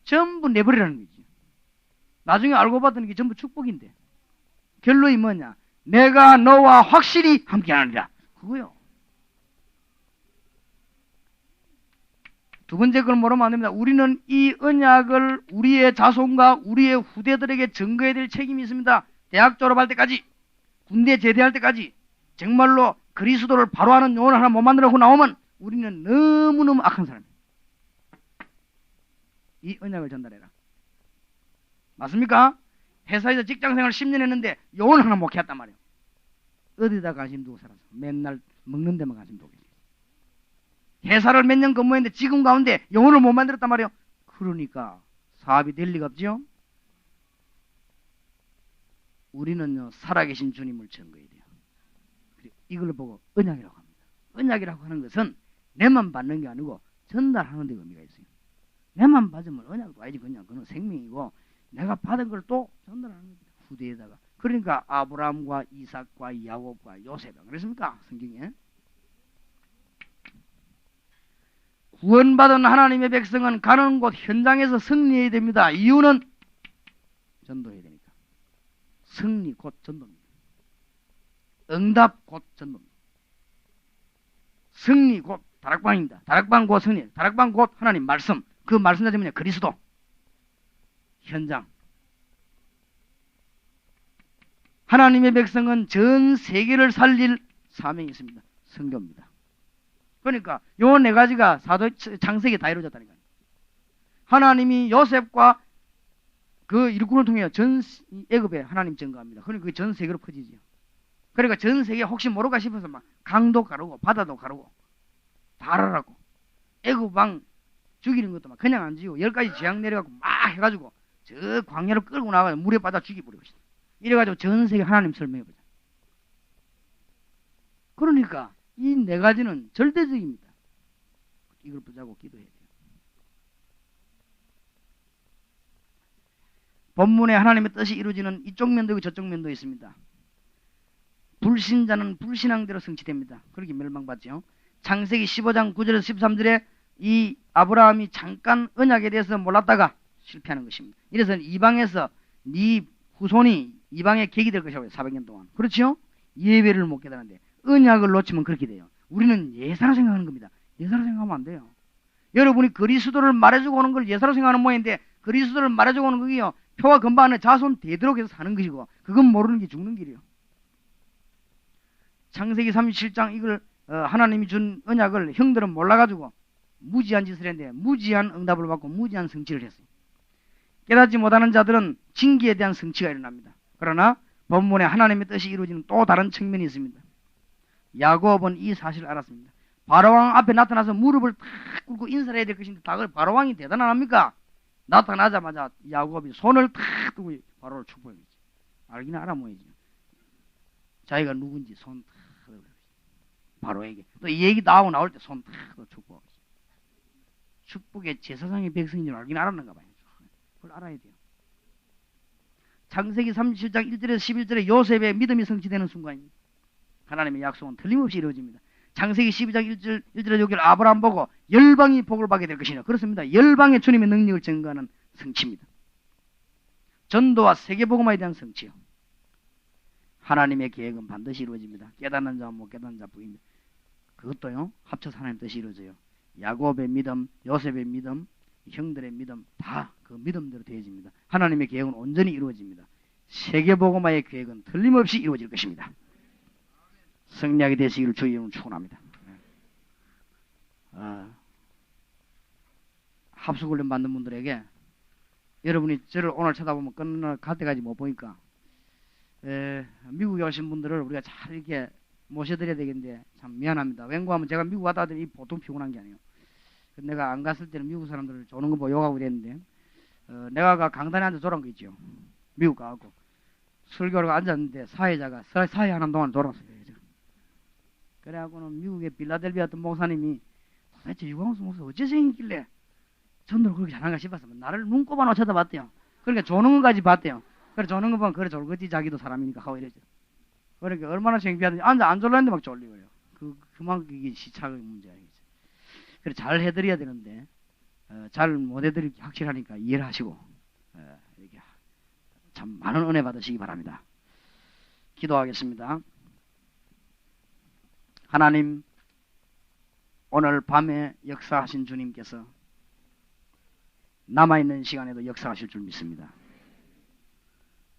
전부 내버리라는 거지. 나중에 알고 봤더니 이게 전부 축복인데 결론이 뭐냐? 내가 너와 확실히 함께하느니라. 그거요. 두 번째 걸 뭐라면 안 됩니다. 우리는 이 언약을 우리의 자손과 우리의 후대들에게 증거해야 될 책임이 있습니다. 대학 졸업할 때까지, 군대 제대할 때까지 정말로 그리스도를 바로 하는 영혼을 하나 못 만들어고 나오면 우리는 너무너무 악한 사람이에요. 이 언약을 전달해라. 맞습니까? 회사에서 직장생활 10년 했는데 영혼 하나 못 키웠단 말이에요. 어디다 관심 두고 살아서 맨날 먹는 데만 관심 두고 계세요. 회사를 몇 년 근무했는데 지금 가운데 영혼을 못 만들었단 말이에요. 그러니까 사업이 될 리가 없죠. 우리는요 살아계신 주님을 증거해야 돼요. 이걸 보고 언약이라고 합니다. 언약이라고 하는 것은 내만 받는 게 아니고 전달하는 데 의미가 있어요. 내만 받으면 언약도 아니지. 그냥 그건 생명이고 내가 받은 걸 또 전달하는 겁니다. 후대에다가. 그러니까 아브라함과 이삭과 야곱과 요셉 그랬습니까? 성경에. 구원받은 하나님의 백성은 가는 곳 현장에서 승리해야 됩니다. 이유는 전도해야 되니까. 승리 곧 전도입니다. 응답 곧 전도입니다. 승리 곧 다락방입니다. 다락방 곧 승리. 다락방 곧 하나님 말씀. 그 말씀 자체는 그리스도. 현장. 하나님의 백성은 전 세계를 살릴 사명이 있습니다. 선교입니다. 그러니까 요 네 가지가 사도 창세기 다 이루어졌다니까요. 하나님이 요셉과 그 일꾼을 통해 전 애굽에 하나님 증거합니다. 그러니까 그게 전 세계로 퍼지죠. 그러니까 전 세계 혹시 모를까 싶어서 막 강도 가르고 바다도 가르고 다 알아라고 애굽 왕 죽이는 것도 막 그냥 안 지고 10가지 재앙 내려가고 막 해가지고 저 광야를 끌고 나가서 물에 빠져 죽여버리고 있어. 이래가지고 전 세계 하나님 설명해보자. 그러니까 이 네 가지는 절대적입니다. 이걸 붙잡고 기도해야 돼요. 본문에 하나님의 뜻이 이루어지는 이쪽 면도 있고 저쪽 면도 있습니다. 불신자는 불신앙대로 성취됩니다. 그렇게 멸망받죠. 창세기 15장 9절에서 13절에 이 아브라함이 잠깐 언약에 대해서 몰랐다가 실패하는 것입니다. 이래서 이방에서 네 후손이 이방의 객이 될 것이라고 해요. 400년 동안. 그렇죠? 예배를 못 깨달았는데 언약을 놓치면 그렇게 돼요. 우리는 예사로 생각하는 겁니다. 예사로 생각하면 안 돼요. 여러분이 그리스도를 말해주고 오는 걸 예사로 생각하는 모양인데 그리스도를 말해주고 오는 그게요. 표와 금방 안에 자손 되도록 해서 사는 것이고 그건 모르는 게 죽는 길이에요. 창세기 37장 이걸 하나님이 준 언약을 형들은 몰라가지고 무지한 짓을 했는데 무지한 응답을 받고 무지한 성취를 했어요. 깨닫지 못하는 자들은 징계에 대한 성취가 일어납니다. 그러나 본문에 하나님의 뜻이 이루어지는 또 다른 측면이 있습니다. 야곱은 이 사실을 알았습니다. 바로왕 앞에 나타나서 무릎을 탁 꿇고 인사를 해야 될 것인데 바로왕이 대단합니까? 나타나자마자 야곱이 손을 탁 두고 바로를 축복했지. 알기는 알아모이지. 자기가 누군지 손 탁 들고 바로에게 또 이 얘기 나올 때 손 탁 축복하고 축복의 제사장의 백성인 줄 알긴 알았는가 봐요. 그걸 알아야 돼요. 창세기 37장 1절에서 11절에 요셉의 믿음이 성취되는 순간입니다. 하나님의 약속은 틀림없이 이루어집니다. 창세기 12장 1절에 여기를 아브라함 보고 열방이 복을 받게 될 것이냐. 그렇습니다. 열방의 주님의 능력을 증거하는 성취입니다. 전도와 세계복음화에 대한 성취요. 하나님의 계획은 반드시 이루어집니다. 깨닫는 자와 못 깨닫는 자뿐입니다. 그것도요. 합쳐서 하나님 뜻이 이루어져요. 야곱의 믿음, 요셉의 믿음, 형들의 믿음 다 그 믿음대로 되어집니다. 하나님의 계획은 온전히 이루어집니다. 세계복음화의 계획은 틀림없이 이루어질 것입니다. 승리하게 되시기를 주의 이름으로 축원합니다. 합숙훈련 받는 분들에게 여러분이 저를 오늘 쳐다보면 끝날 때까지 못 보니까 미국에 오신 분들을 우리가 잘 이렇게 모셔드려야 되겠는데 참 미안합니다. 왠고하면 제가 미국 왔다 하더니 보통 피곤한 게 아니에요. 내가 안 갔을 때는 미국 사람들을 조는 거 보고 욕하고 그랬는데 내가 강단에 앉아 졸은 거 있죠. 미국 가고 설교를 앉았는데 사회자가 사회하는 동안 졸았어요. 그래갖고는 미국의 빌라델비아 어떤 목사님이 도대체 유광수 목사 어째 생겼길래 전도를 그렇게 잘하는가 싶어서 나를 눈꼽아놓고 쳐다봤대요. 그러니까 조는 것까지 봤대요. 그래 조는 거 보면 그래 졸겠지 자기도 사람이니까 하고 이러죠. 그러니까 얼마나 창피하든지 앉아 안 졸랐는데 막 졸리고요. 그만큼 이게 시차의 문제야. 그래 잘 해드려야 되는데 잘 못 해드리기 확실하니까 이해를 하시고 이렇게 참 많은 은혜 받으시기 바랍니다. 기도하겠습니다. 하나님, 오늘 밤에 역사하신 주님께서 남아있는 시간에도 역사하실 줄 믿습니다.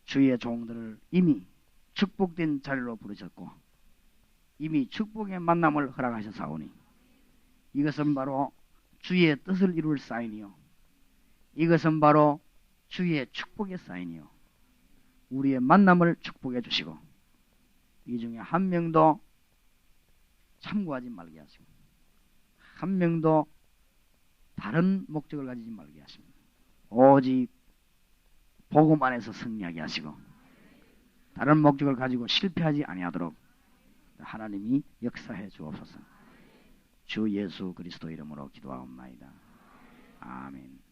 주의 종들을 이미 축복된 자리로 부르셨고 이미 축복의 만남을 허락하셨사오니 이것은 바로 주의 뜻을 이룰 사인이요, 이것은 바로 주의 축복의 사인이요, 우리의 만남을 축복해 주시고 이 중에 한 명도 참고하지 말게 하시고 한 명도 다른 목적을 가지지 말게 하십니다. 오직 복음 안에서 승리하게 하시고 다른 목적을 가지고 실패하지 아니하도록 하나님이 역사해 주옵소서. 주 예수 그리스도 이름으로 기도하옵나이다. 아멘.